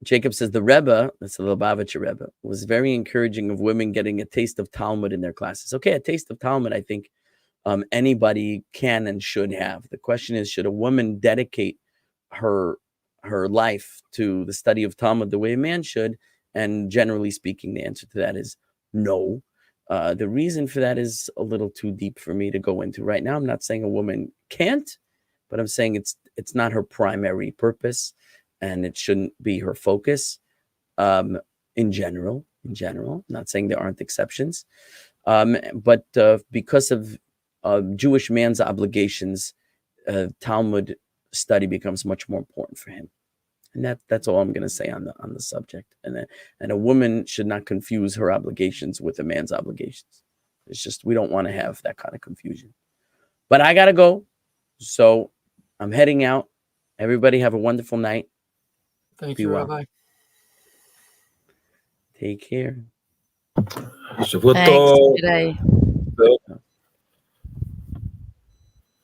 Jacob says the Rebbe, that's the Lubavitcher Rebbe, was very encouraging of women getting a taste of Talmud in their classes. Okay, a taste of Talmud, I think anybody can and should have. The question is, should a woman dedicate her life to the study of Talmud the way a man should? And generally speaking, the answer to that is no. The reason for that is a little too deep for me to go into right now. I'm not saying a woman can't, but I'm saying it's not her primary purpose, and it shouldn't be her focus. In general, I'm not saying there aren't exceptions, but because of Jewish man's obligations, Talmud study becomes much more important for him. And that's all I'm going to say on the subject. And a woman should not confuse her obligations with a man's obligations. It's just, we don't want to have that kind of confusion. But I got to go. So I'm heading out. Everybody have a wonderful night. Thank Be you, well. Rabbi. Take care. Shavuot Thanks tov. today.